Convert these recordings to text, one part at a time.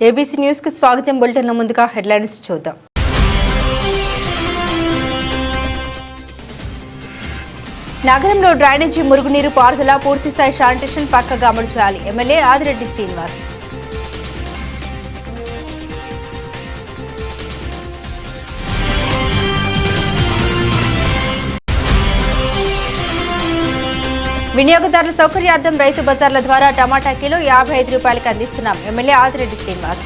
ABC news కు స్వాగతం. Bulletin లో ముందుగా హెడ్లైన్స్ చూద్దాం. నగరంలో డ్రైనేజీ, మురుగునీరు పారుదల పూర్తిస్థాయి శానిటేషన్ పక్కగా అమలు చేయాలి. ఎమ్మెల్యే ఆదిరెడ్డి శ్రీనివాస్. వినియోగదారుల సౌకర్యార్థం రైతు బజార్ల ద్వారా టమాటా కిలో 55 రూపాయలకు అందిస్తున్నాం. ఎమ్మెల్యే ఆదిరెడ్డి శ్రీనివాస్.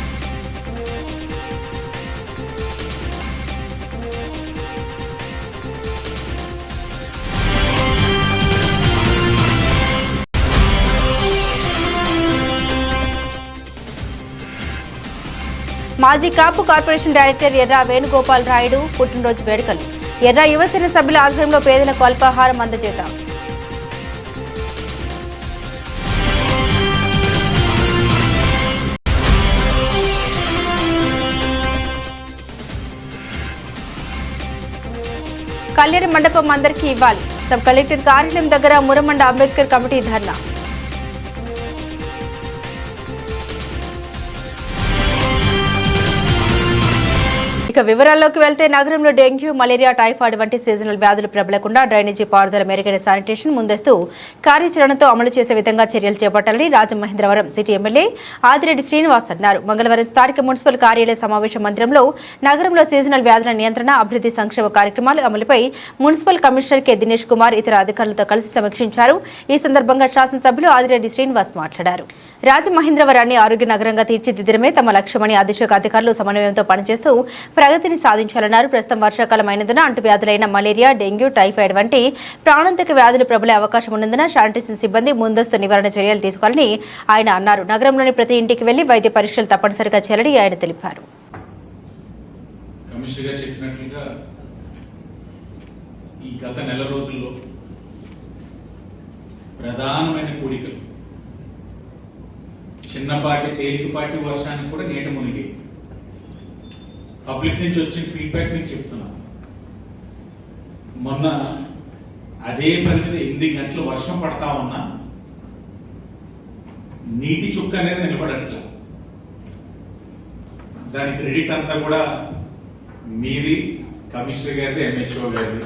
మాజీ కాపు కార్పొరేషన్ డైరెక్టర్ ఎర్ర వేణుగోపాల్ రాయుడు పుట్టినరోజు వేడుకలు. ఎర్ర యువసేన సభ్యుల ఆధ్వర్యంలో పేదలకు అల్పాహారం అందజేత. కళ్యాణ మండపం అందరికీ ఇవ్వాలి. సబ్ కలెక్టర్ కార్యాలయం దగ్గర మురమండ అంబేద్కర్ కమిటీ ధర్నా. ఇక వివరాల్లోకి వెళ్తే నగరంలో డెంగ్యూ, మలేరియా, టైఫాయిడ్ వంటి సీజనల్ వ్యాధులు ప్రబలకుండా డ్రైనేజీ, పారుదల, మెరుగైన శానిటేషన్ ముందస్తు కార్యాచరణతో అమలు చేసే విధంగా చర్యలు చేపట్టాలని రాజమహేంద్రవరం సిటీ ఎమ్మెల్యే ఆదిరెడ్డి శ్రీనివాస్ అన్నారు. మంగళవారం స్థానిక మున్సిపల్ కార్యాలయ సమావేశ మందిరంలో నగరంలో సీజనల్ వ్యాధుల నియంత్రణ, అభివృద్ధి, సంక్షేమ కార్యక్రమాల అమలుపై municipal commissioner K Dinesh Kumar ఇతర అధికారులతో కలిసి సమీక్షించారు. ఈ సందర్భంగా శాసనసభ్యులు ఆదిరెడ్డి శ్రీనివాస్ మాట్లాడారు. రాజమహేంద్రవరాన్ని ఆరోగ్య నగరంగా తీర్చిదిద్దడమే తమ లక్ష్యమని ఆదేశక అధికారులు సమన్వయంతో పనిచేస్తూ ప్రగతిని సాధించాలన్నారు. ప్రస్తుతం వర్షాకాలం అయినందున అంటువ్యాధులైన మలేరియా, డెంగ్యూ, టైఫాయిడ్ వంటి ప్రాణాంతక వ్యాధులు ప్రబలే అవకాశం ఉన్నందున శానిటేషన్ సిబ్బంది ముందస్తు నివారణ చర్యలు తీసుకోవాలని ఆయన అన్నారు. నగరంలోని ప్రతి ఇంటికి వెళ్లి వైద్య పరీక్షలు తప్పనిసరిగా చేయాలని ఆయన తెలిపారు. ఈ గత నెల రోజుల్లో ప్రధానమైన కోరికలు చిన్నపాటి తేలికపాటి వర్షానికి కూడా నీట మునిగి పబ్లిక్ నుంచి వచ్చిన ఫీడ్బ్యాక్ మీకు చెప్తున్నా. మొన్న అదే పని మీద 8 గంటలు వర్షం పడతా ఉన్నా నీటి చుక్క అనేది నిలబడట్ల. దాని క్రెడిట్ అంతా కూడా మీది, కమిషనర్ గారిది, ఎంహెచ్ఓ గారిది,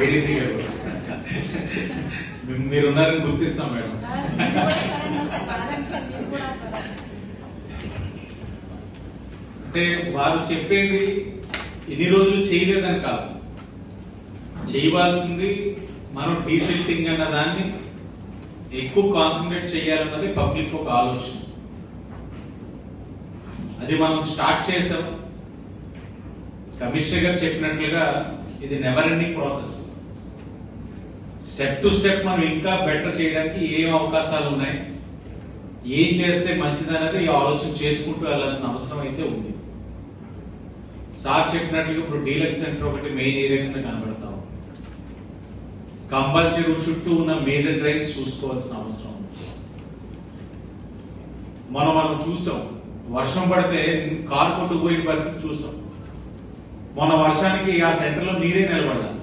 ఏడీసీ గారు. మీరున్నారని గుర్తిస్తాం మేడం. అంటే వారు చెప్పేది ఎన్ని రోజులు చేయలేదని కాదు, చేయవలసింది మనం డీసిల్టింగ్ అన్న దాన్ని ఎక్కువ కాన్సన్ట్రేట్ చేయాలన్నది పబ్లిక్ ఒక ఆలోచన. అది మనం స్టార్ట్ చేసాం. కమిషనర్ గారు చెప్పినట్లుగా ఇది never ending process. Step to step మనం ఇంకా బెటర్ చేయడానికి ఏం అవకాశాలు ఉన్నాయి, ఏం చేస్తే మంచిదనేది ఆలోచన చేసుకుంటూ వెళ్లాల్సిన అవసరం అయితే ఉంది. సార్ చెప్పినట్లుగా ఇప్పుడు డీలక్స్ సెంటర్ ఒకటి మెయిన్ ఏరియా కింద కనబడతాం. కంబల్ చెరువు చుట్టూ ఉన్న మేజర్ డ్రైన్స్ చూసుకోవాల్సిన అవసరం ఉంది. మనం చూసాం, వర్షం పడితే కారు కొట్టుకుపోయిన పరిస్థితి చూసాం. మొన్న వర్షానికి ఆ సెంటర్ లో నీరే నిలబడాలి.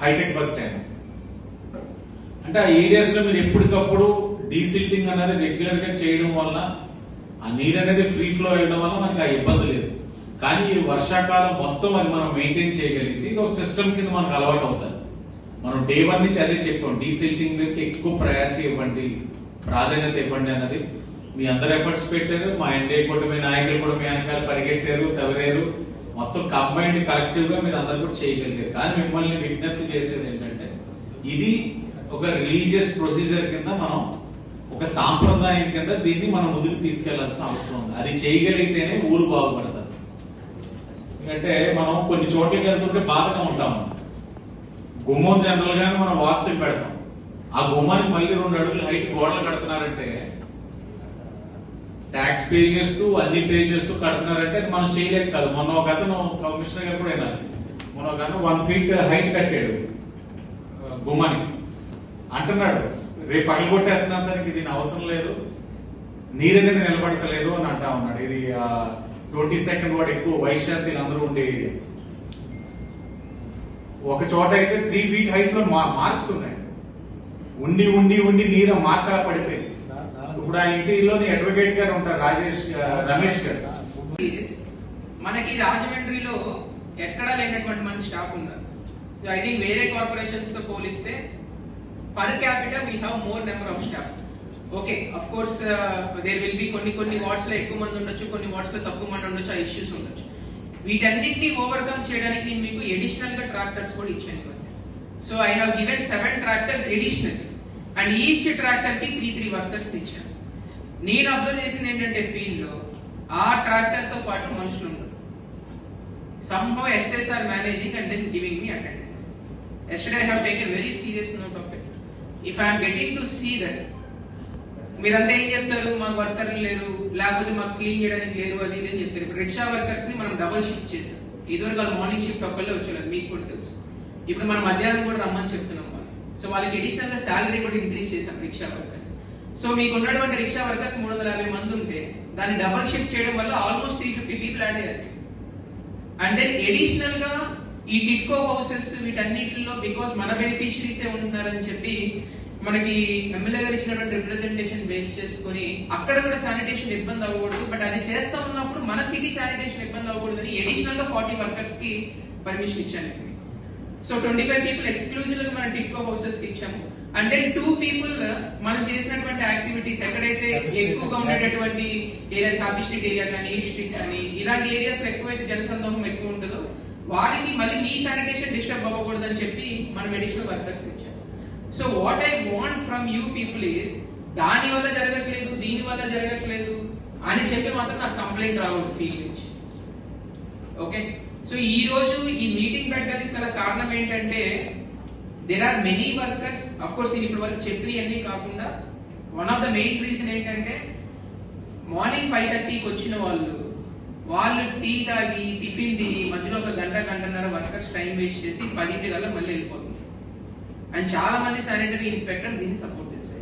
హైటెక్ బస్ స్టాండ్ అంటే ఆ ఏరియాస్ లో మీరు ఎప్పటికప్పుడు డీసిల్టింగ్ అనేది రెగ్యులర్ గా చేయడం వల్ల ఆ నీరు అనేది ఫ్రీ ఫ్లో అయ్యడం వల్ల మనకి ఆ ఇబ్బంది లేదు. కానీ ఈ వర్షాకాలం మొత్తం అది మనం మెయింటైన్ చేయగలిగితే ఇది ఒక సిస్టమ్ కింద మనకు అలవాటు అవుతుంది. మనం డే 1 నుంచి అదే చెప్పాం, డీసిల్టింగ్ మీద ఎక్కువ ప్రయారిటీ ఇవ్వండి, ప్రాధాన్యత ఇవ్వండి అన్నది. మీ అందరు ఎఫర్ట్స్ పెట్టారు. మా ఎన్డీఏ కూటమి నాయకులు కూడా మీ వెనకాల పరిగెట్టారు, తవరారు. మొత్తం కంబైన్డ్ కలెక్టివ్ గా మీరు అందరు కూడా చేయగలిగారు. కానీ మిమ్మల్ని విజ్ఞప్తి చేసేది ఏంటంటే ఇది ఒక రిలీజియస్ ప్రొసీజర్ కింద, మనం ఒక సాంప్రదాయం కింద దీన్ని మనం ముందుకు తీసుకెళ్లాల్సిన అవసరం ఉంది. అది చేయగలిగితేనే ఊరు బాగుపడతారు. ఎందుకంటే మనం కొన్ని చోట్లకి వెళ్తుంటే బాధగా ఉంటాము. గుమ్మం జనరల్ గా మనం వాస్తుకి పెడతాం. ఆ గుమ్మానికి మళ్ళీ 2 అడుగులు హైట్ గోడలు కడుతున్నారంటే, ట్యాక్స్ పే చేస్తూ అన్ని పే చేస్తూ కడుతున్నారంటే అది మనం చేయలేక కాదు. మొన్న ఒక అతను కమిషనర్ గారు కూడా అయినారు, మొన్న ఒక అతను 1 feet హైట్ కట్టాడు గుమ్మానికి. అంటున్నాడు, రేపు పగలు కొట్టేస్తున్నాను సార్, దీని అవసరం లేదు, నీరు అనేది నిలబడతలేదు అని అంటా ఉన్నాడు. ఇది 22nd వార్డ్ ఎక్కువ వైశ్యాసీలు అందరూ ఉండే ఏరియా. ఒక చోట అయితే 3 feet హైట్ లో మార్క్స్ ఉన్నాయి. ఉండి ఉండి ఉండి నీరు మార్కాల పడిపోయింది. ఇప్పుడు ఆ ఇంటిలోని అడ్వకేట్ గారు ఉంటారు రమేష్ గారు. మనకి రాజమండ్రిలో ఎక్కడా లేనటువంటి మంచి స్టాఫ్ ఉన్నారు. ఐ థింక్ వేరే కార్పొరేషన్స్ తో పోలిస్తే per capital we have more number of staff. Okay, of course there will be కొన్ని వార్డ్స్ లో ఎక్కువ మంది ఉండొచ్చు, కొన్ని వార్డ్స్ లో తక్కువ మంది ఉండొచ్చు, ఆ ఇష్యూస్ ఉండొచ్చు. వీటన్నిటిని ఓవర్కమ్ చేయడానికి నేను మీకు ఎడిషనల్ గా ట్రాక్టర్స్ కూడా ఇచ్చాను. So I have given 7 tractors additional and each tractor కి 3 వర్కర్స్ ఇచ్చాను. నేను అబ్జర్వ్ చేసింది ఏంటంటే ఫీల్డ్ లో ఆ ట్రాక్టర్ తో పాటు మనుషులు ఉండరు. somehow SS are managing and then giving me attendance. Yesterday I have taken very serious note of it. If I am getting to see that మీరంతా ఏం చెప్తారు, మాకు వర్కర్లు లేరు, లేకపోతే మాకు క్లీన్ చేయడానికి లేరు, అది ఇది అని చెప్తారు. ఇప్పుడు రిక్షా వర్కర్స్ ని మనం డబుల్ షిఫ్ట్ చేసాం. ఇదివరకు వాళ్ళు మార్నింగ్ షిఫ్ట్ ఒక్కళ్ళే వచ్చేవాళ్ళు, మీకు కూడా తెలుసు. ఇప్పుడు మనం మధ్యాహ్నం కూడా రమ్మని చెప్తున్నాం వాళ్ళు. సో వాళ్ళకి అడిషనల్ గా శాలరీ కూడా ఇంక్రీజ్ చేసాం రిక్షా వర్కర్స్. సో మీకు ఉన్నటువంటి రిక్షా వర్కర్స్ 350 మంది ఉంటే దాన్ని డబుల్ షిఫ్ట్ చేయడం వల్ల ఆల్మోస్ట్ 350 పీపుల్ యాడ్ అయ్యారు. అండ్ దెన్ అడిషనల్ గా ఈ టిట్కో హౌసెస్ వీటన్నిటిలో బికాస్ మన బెనిఫిషరీసే ఉంటున్నారని చెప్పి మనకి ఎమ్మెల్యే గారు ఇచ్చినటువంటి రిప్రజెంటేషన్ బేస్ చేసుకుని అక్కడ కూడా శానిటేషన్ ఇబ్బంది అవ్వకూడదు, బట్ అది చేస్తా ఉన్నప్పుడు మన సిటీ శానిటేషన్ ఇబ్బంది అవ్వకూడదు అని అడిషనల్ గా 40 వర్కర్స్ కి పర్మిషన్ ఇచ్చాను. సో 25 పీపుల్ ఎక్స్క్లూజివ్ గా మనం టిట్కో హౌసెస్ కి ఇచ్చాము. అంటే 2 పీపుల్ మనం చేసినటువంటి యాక్టివిటీస్ ఎక్కడైతే ఎక్కువగా ఉండేటటువంటి ఏరియాస్, హాపీ స్ట్రీట్ ఏరియా కానీ, ఈట్ స్ట్రీట్ కానీ, ఇలాంటి ఏరియాస్ లో ఎక్కువైతే జనసందోహం ఎక్కువ ఉంటుందో వారికి మళ్ళీ మీ శానిటేషన్ డిస్టర్బ్ అవ్వకూడదు అని చెప్పి మనం అడిషనల్ వర్కర్స్ ఇచ్చాం. So what I want from you people is దాని వల్ల జరగట్లేదు, దీని వల్ల జరగట్లేదు అని చెప్పి మాత్రం నాకు కంప్లైంట్ రావద్దు ఫీల్డ్ నుంచి. ఓకే, సో ఈ రోజు ఈ మీటింగ్ పెట్టడానికి గల కారణం ఏంటంటే there are many workers. Of course నేను ఇప్పుడు వరకు చెప్పినవన్నీ కాకుండా one of the main reason ఏంటంటే మార్నింగ్ 5:30కి వచ్చిన వాళ్ళు టీ తాగి టిఫిన్ తిని మధ్యలో ఒక గంటన్నర వర్కర్స్ టైం వేస్ట్ చేసి 10 కల్లా మళ్ళీ వెళ్ళిపోతున్నారు. అండ్ చాలా మంది శానిటరీ ఇన్స్పెక్టర్స్ దీన్ని సపోర్ట్ చేస్తారు.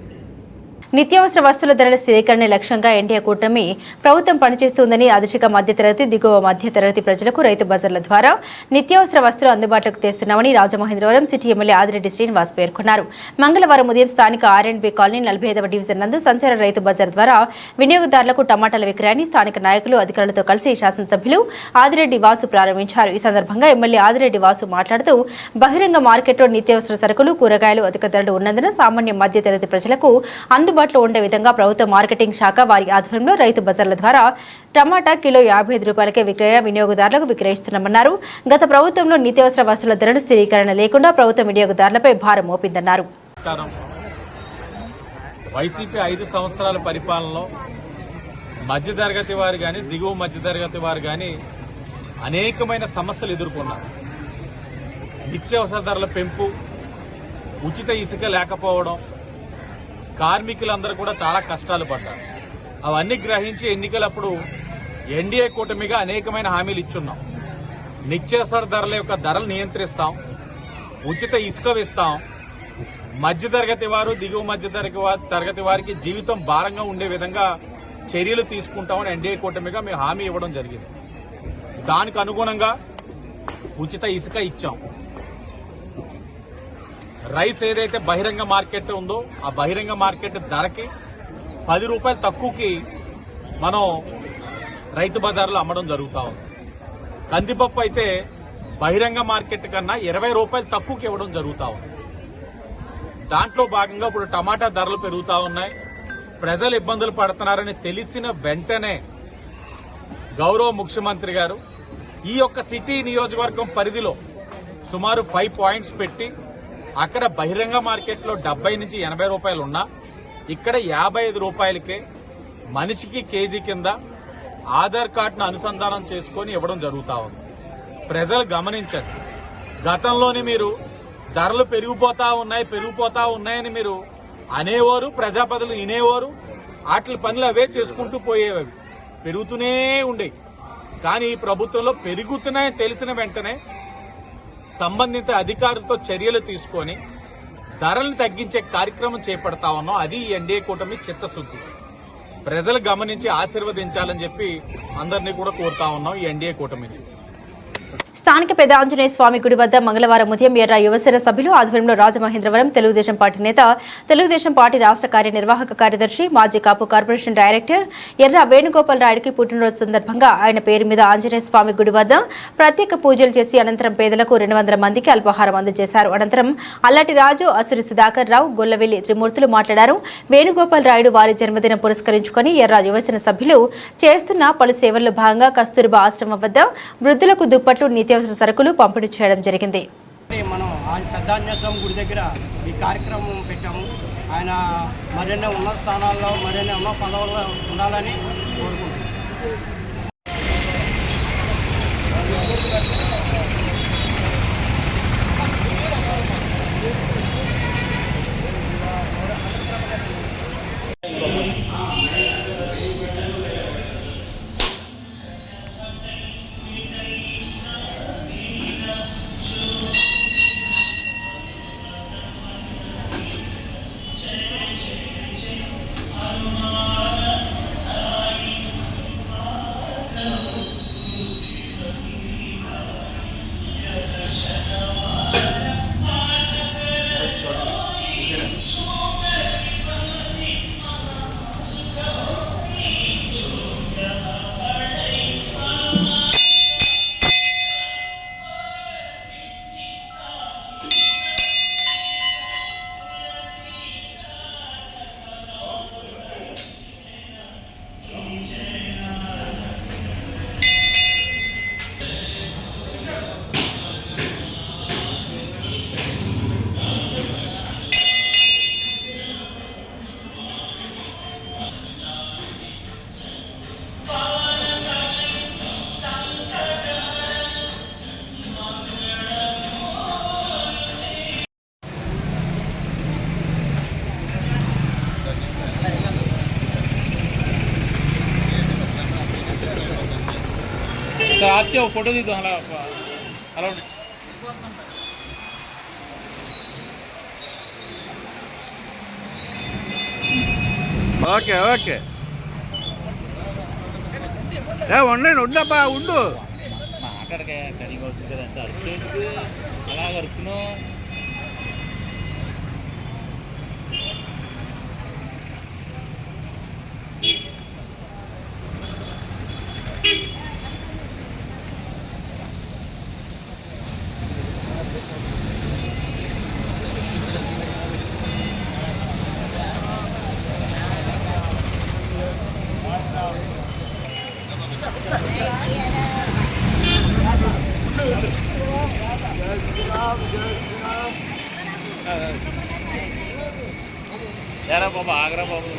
నిత్యావసర వస్తువుల ధరల స్థిరీకరణ లక్ష్యంగా ఎన్డీఏ కూటమి ప్రభుత్వం పనిచేస్తుందని అధిక మధ్యతరగతి, దిగువ మధ్యతరగతి ప్రజలకు రైతు బజార్ల ద్వారా నిత్యావసర వస్తువులు అందుబాటులోకి తెస్తున్నామని రాజమహేంద్రవరం సిటీ ఎమ్మెల్యే ఆదిరెడ్డి శ్రీనివాస్ పేర్కొన్నారు. మంగళవారం ఉదయం స్థానిక R&B కాలనీ 45వ డివిజన్ నందు సంచార రైతు బజార్ ద్వారా వినియోగదారులకు టమాటాల విక్రయాన్ని స్థానిక నాయకులు, అధికారులతో కలిసి శాసనసభ్యులు ఆదిరెడ్డి వాసు ప్రారంభించారు. ఈ సందర్భంగా ఎమ్మెల్యే ఆదిరెడ్డి వాసు మాట్లాడుతూ బహిరంగ మార్కెట్లో నిత్యావసర సరుకులు, కూరగాయలు అధిక ధరలు ఉన్నందున సామాన్య మధ్యతరగతి ప్రజలకు అందుబాటులో ఉండే విధంగా ప్రభుత్వ మార్కెటింగ్ శాఖ వారి ఆధ్వర్యంలో రైతు బజార్ల ద్వారా టమాటా కిలో 55 రూపాయలకే వినియోగదారులకు విక్రయిస్తున్నామన్నారు. గత ప్రభుత్వంలో నిత్యావసర వస్తువుల ధరల స్థిరీకరణ లేకుండా ప్రభుత్వం వినియోగదారులపై భారం మోపిందన్నారు. వైసీపీ 5 సంవత్సరాల పరిపాలనలో మధ్యతరగతి వారు గాని, దిగువ మధ్యతరగతి వారు గాని అనేకమైన సమస్యలు ఎదుర్కొన్నారు. నిత్యావసర ధరల పెంపు, ఉచిత ఇసుక లేకపోవడం, కార్మికులందరూ కూడా చాలా కష్టాలు పడ్డారు. అవన్నీ గ్రహించి ఎన్నికలప్పుడు ఎన్డీఏ కూటమిగా అనేకమైన హామీలు ఇచ్చున్నాం. నిత్యావసర ధరల యొక్క ధరలు నియంత్రిస్తాం, ఉచిత ఇసుక ఇస్తాం, మధ్యతరగతి వారు, దిగువ మధ్యతరగతి వారికి జీవితం భారంగా ఉండే విధంగా చర్యలు తీసుకుంటామని ఎన్డీఏ కూటమిగా మేము హామీ ఇవ్వడం జరిగింది. దానికి అనుగుణంగా ఉచిత ఇసుక ఇచ్చాం. రైస్ ఏదైతే బహిరంగ మార్కెట్ ఉందో ఆ బహిరంగ మార్కెట్ ధరకి 10 రూపాయలు తక్కువకి మనం రైతు బజార్లో అమ్మడం జరుగుతా ఉంది. కందిపప్పు అయితే బహిరంగ మార్కెట్ కన్నా 20 రూపాయలు తక్కువకి ఇవ్వడం జరుగుతా ఉంది. దాంట్లో భాగంగా ఇప్పుడు టమాటా ధరలు పెరుగుతా ఉన్నాయి. ప్రజలు ఇబ్బందులు పడుతున్నారని తెలిసిన వెంటనే గౌరవ ముఖ్యమంత్రి గారు ఈ యొక్క సిటీ నియోజకవర్గం పరిధిలో సుమారు 5 పాయింట్స్ పెట్టి అక్కడ బహిరంగ మార్కెట్లో 70 నుంచి 80 రూపాయలు ఉన్నా ఇక్కడ 55 రూపాయలకే మనిషికి కేజీ కింద ఆధార్ కార్డును అనుసంధానం చేసుకుని ఇవ్వడం జరుగుతా ఉంది. ప్రజలు గమనించండి, గతంలోని మీరు ధరలు పెరిగిపోతా ఉన్నాయని మీరు అనేవారు, ప్రజాపతులు వినేవారు, వాటి పనులు అవే చేసుకుంటూ పోయేవి, పెరుగుతూనే ఉండేవి. కానీ ఈ ప్రభుత్వంలో పెరుగుతున్నాయని తెలిసిన వెంటనే సంబంధిత అధికారులతో చర్యలు తీసుకొని ధరలను తగ్గించే కార్యక్రమం చేపడతా ఉన్నాం. అది ఎన్డీఏ కూటమి చిత్తశుద్ధి. ప్రజలు గమనించి ఆశీర్వదించాలని చెప్పి అందరినీ కూడా కోరుతా ఉన్నాం ఈ ఎన్డీఏ కూటమిని. స్థానిక పెద్ద ఆంజనేయ స్వామి గుడి వద్ద మంగళవారం ఉదయం ఎర్ర యువసేన సభ్యులు ఆధ్వర్యంలో రాజమహేంద్రవరం తెలుగుదేశం పార్టీ నేత, తెలుగుదేశం పార్టీ రాష్ట్ర కార్యనిర్వాహక కార్యదర్శి, మాజీ కాపు కార్పొరేషన్ డైరెక్టర్ ఎర్ర వేణుగోపాల్ రాయుడికి పుట్టినరోజు సందర్భంగా ఆయన పేరు మీద ఆంజనేయ స్వామి గుడి వద్ద ప్రత్యేక పూజలు చేసి అనంతరం పేదలకు 200 మందికి అల్పాహారం అందజేశారు. అనంతరం అల్లటి రాజు, అసురి సుధాకర్ రావు, గొల్లవెల్లి త్రిమూర్తులు మాట్లాడారు. వేణుగోపాల్ రాయుడు వారి జన్మదినం పురస్కరించుకొని ఎర్ర యువసేన సభ్యులు చేస్తున్న పలు సేవల్లో భాగంగా కస్తూర్బా ఆశ్రమం వద్ద వృద్ధులకు దుప్పట్లు, నిత్యావసర సరుకులు పంపిణీ చేయడం జరిగింది. మనం పెద్ద ఆంజనేయ స్వామి గుడి దగ్గర ఈ కార్యక్రమం పెట్టాము. ఆయన మరిన్ని ఉన్నత స్థానాల్లో, మరిన్ని ఉన్నత పదవుల్లో ఉండాలని కోరుకుంటున్నాం. आपसे वो फोटो दी तो हला हलो ఓకే ఓకే ఉండండి ఉండబ్బా ఉండు మాట్లాడక కడిగి వస్తుంది కదంటే అరుతుంది అలాగ అరుతున్నావు. यार बाबा आगरा बाबू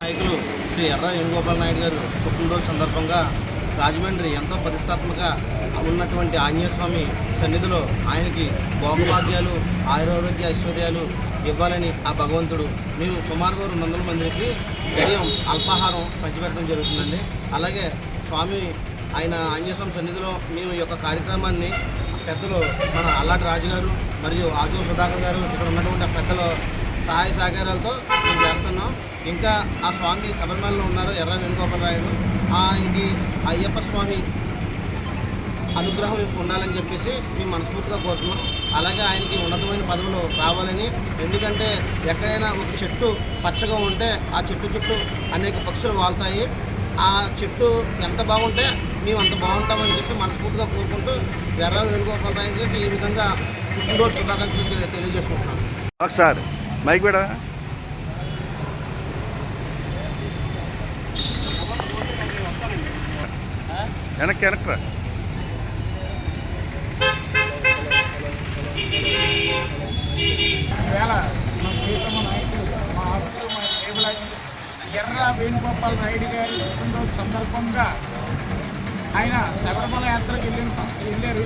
నాయకులు శ్రీ ఎర్ర వేణుగోపాల్ నాయుడు గారు పుట్టినరోజు సందర్భంగా రాజమండ్రి ఎంతో ప్రతిష్టాత్మక ఉన్నటువంటి ఆంజనేయ స్వామి సన్నిధిలో ఆయనకి భోగభాగ్యాలు, ఆయురారోగ్య ఐశ్వర్యాలు ఇవ్వాలని ఆ భగవంతుడు మేము సుమారుగా 200 మందికి ఉదయం అల్పాహారం పంచిపెట్టడం జరుగుతుందండి. అలాగే స్వామి ఆయన ఆంజనేయ స్వామి సన్నిధిలో మేము ఈ యొక్క కార్యక్రమాన్ని పెద్దలు మన అల్లాటి రాజు గారు మరియు ఆజు సుధాకర్ గారు ఇక్కడ ఉన్నటువంటి పెద్దల సహాయ సహకారాలతో మేము చేస్తున్నాం. ఇంకా ఆ స్వామి శబరిమలలో ఉన్నారు ఎర్ర వేణుగోపాల్ రాయుడు. ఆయనకి అయ్యప్ప స్వామి అనుగ్రహం ఉండాలని చెప్పేసి మేము మనస్ఫూర్తిగా కోరుతున్నాం. అలాగే ఆయనకి ఉన్నతమైన పదవులు రావాలని, ఎందుకంటే ఎక్కడైనా ఒక చెట్టు పచ్చగా ఉంటే ఆ చెట్టు చుట్టూ అనేక పక్షులు వాళ్తాయి. ఆ చెట్టు ఎంత బాగుంటే మేము అంత బాగుంటామని చెప్పి మనస్ఫూర్తిగా కోరుకుంటూ ఎర్ర వేణుగోపాల్ రాయుడికి ఈ విధంగా పుట్టినరోజు శుభాకాంక్షలు తెలియజేసుకుంటున్నాం. ఒకసారి మైక్ కూడా వెనక్కి వెనక్రా ఈవేళ మా ప్రియతమ నాయకులు, మా ఆప్తులు, మా శ్రేయభిలాషులు ఎర్ర వేణుగోపాల్ నాయుడు గారి పుట్టినరోజు సందర్భంగా ఆయన శబరిమల యాత్రకు వెళ్ళారు.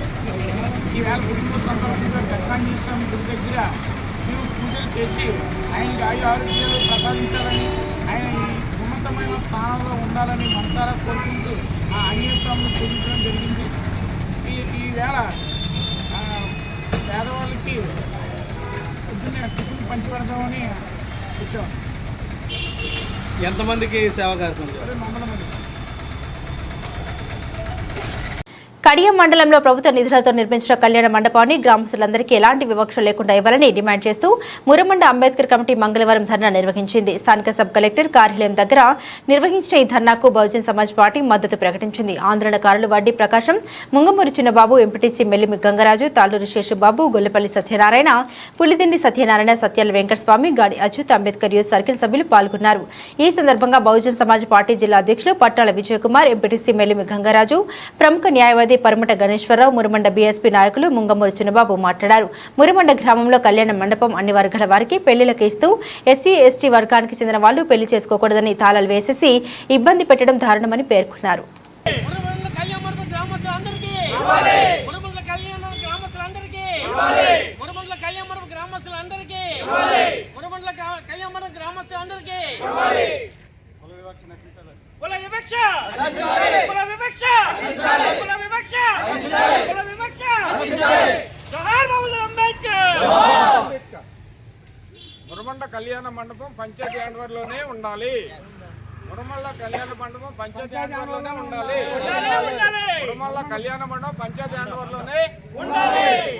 ఈవేళ పుట్టినరోజు సందర్భంగా పెద్దాంజనేయ స్వామి గుడి దగ్గర మేము పూజలు చేసి ఆయనకి ఆరోగ్యాలు ప్రసాదించాలని, ఆయన ఈ ఉన్నతమైన స్థానంలో ఉండాలని మనసారా కోరుకుంటూ ఆ అన్యస్వాములు పూజించడం జరిగింది. ఈవేళ పేదవాళ్ళకి పొద్దున్నే టిఫిన్ పంచిపెడదామని వచ్చాం. ఎంతమందికి సేవా కార్యక్రమం? 100 మంది. కడియం మండలంలో ప్రభుత్వ నిధులతో నిర్మించిన కళ్యాణ మండపాన్ని గ్రామస్తులందరికీ ఎలాంటి వివక్ష లేకుండా ఇవ్వాలని డిమాండ్ చేస్తూ మురమండ అంబేద్కర్ కమిటీ మంగళవారం ధర్నా నిర్వహించింది. స్థానిక సబ్ కలెక్టర్ కార్యాలయం దగ్గర నిర్వహించిన ఈ ధర్నాకు బహుజన్ సమాజ్ పార్టీ మద్దతు ప్రకటించింది. ఆందోళనకారులు వడ్డీ ప్రకాశం, ముంగమూరి చిన్నబాబు, ఎంపీటీసీ మెల్లిమి గంగరాజు, తాళ్ళూరు శేషుబాబు, గొల్లపల్లి సత్యనారాయణ, పులిదిండి సత్యనారాయణ, సత్యాల వెంకటస్వామి, గాడి అచ్యుత్, అంబేద్కర్ యూత్ సర్కిల్ సభ్యులు పాల్గొన్నారు. ఈ సందర్భంగా బహుజన్ సమాజ్ పార్టీ జిల్లా అధ్యక్షులు పట్టాల విజయకుమార్, ఎంపీటీసీ మెల్లిమి గంగరాజు, ప్రముఖ న్యాయవాది పరమట గణేశ్వరరావు, మురమండ బీఎస్పీ నాయకులు ముంగమూరి చిన్నబాబు మాట్లాడారు. మురమండ గ్రామంలో కళ్యాణ మండపం అన్ని వర్గాల వారికి పెళ్లిలకు ఇస్తూ ఎస్సీ ఎస్టీ వర్గానికి చెందిన వాళ్లు పెళ్లి చేసుకోకూడదని తాళాలు వేసేసి ఇబ్బంది పెట్టడం దారుణమని పేర్కొన్నారు. మురమండ కళ్యాణ మండపం పంచాయతీ ఆధ్వర్యంలోనే ఉండాలి. మురమల్ల కళ్యాణ మండపం పంచాయతీ ఆధ్వర్యంలోనే ఉండాలి. మురమల్ల కళ్యాణ మండపం పంచాయతీ ఆధ్వర్యంలోనే ఉండాలి.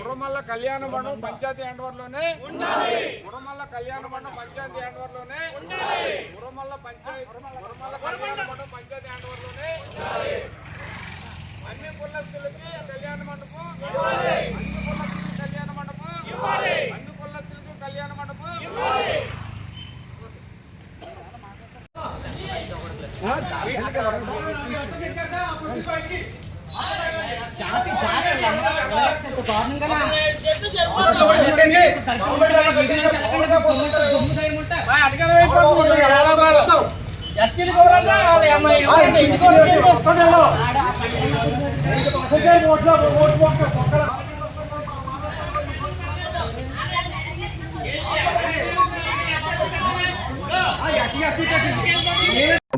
మురమల్ల కళ్యాణ మండపం పంచాయతీ ఆధ్వర్యంలోనే ఉండాలి. మురమల్ల కళ్యాణ మండపం పంచాయతీ ఆధ్వర్యంలోనే ఉండాలి. మురమల్ల కళ్యాణ మండపం పంచాయతీ ఆధ్వర్యంలోనే ఉండాలి. అన్ని కులస్తులకి కళ్యాణ మండపం ఇవ్వాలి. అన్ని కులస్తులకి కళ్యాణ మండపం ఇవ్వాలి. అన్ని కులస్తులకి కళ్యాణ మండపం ఇవ్వాలి.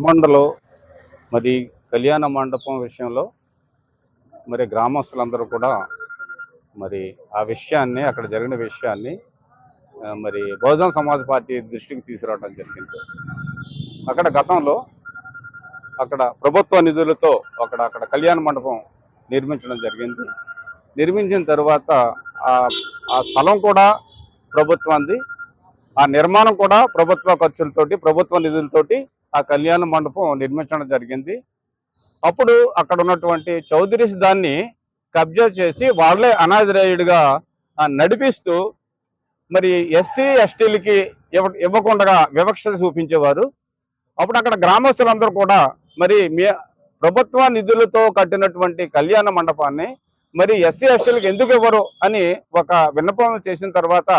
మండలో మరి కళ్యాణ మండపం విషయంలో మరి గ్రామస్తులందరూ కూడా మరి ఆ విషయాన్ని, అక్కడ జరిగిన విషయాన్ని మరి బహుజన్ సమాజ్ పార్టీ దృష్టికి తీసుకురావడం జరిగింది. అక్కడ గతంలో అక్కడ ప్రభుత్వ నిధులతో అక్కడ కళ్యాణ మండపం నిర్మించడం జరిగింది. నిర్మించిన తర్వాత ఆ స్థలం కూడా ప్రభుత్వానికి, ఆ నిర్మాణం కూడా ప్రభుత్వ ఖర్చులతోటి, ప్రభుత్వ నిధులతోటి ఆ కళ్యాణ మండపం నిర్మించడం జరిగింది. అప్పుడు అక్కడ ఉన్నటువంటి చౌదరీస్ దాన్ని కబ్జా చేసి వాళ్ళే అనాథరేయుడిగా నడిపిస్తూ మరి ఎస్సీ ఎస్టీలకి ఇవ్వకుండా వివక్షత చూపించేవారు. అప్పుడు అక్కడ గ్రామస్తులందరూ కూడా మరి ప్రభుత్వ నిధులతో కట్టినటువంటి కళ్యాణ మండపాన్ని మరి ఎస్సీ ఎస్టీలకు ఎందుకు ఇవ్వరు అని ఒక విన్నపం చేసిన తర్వాత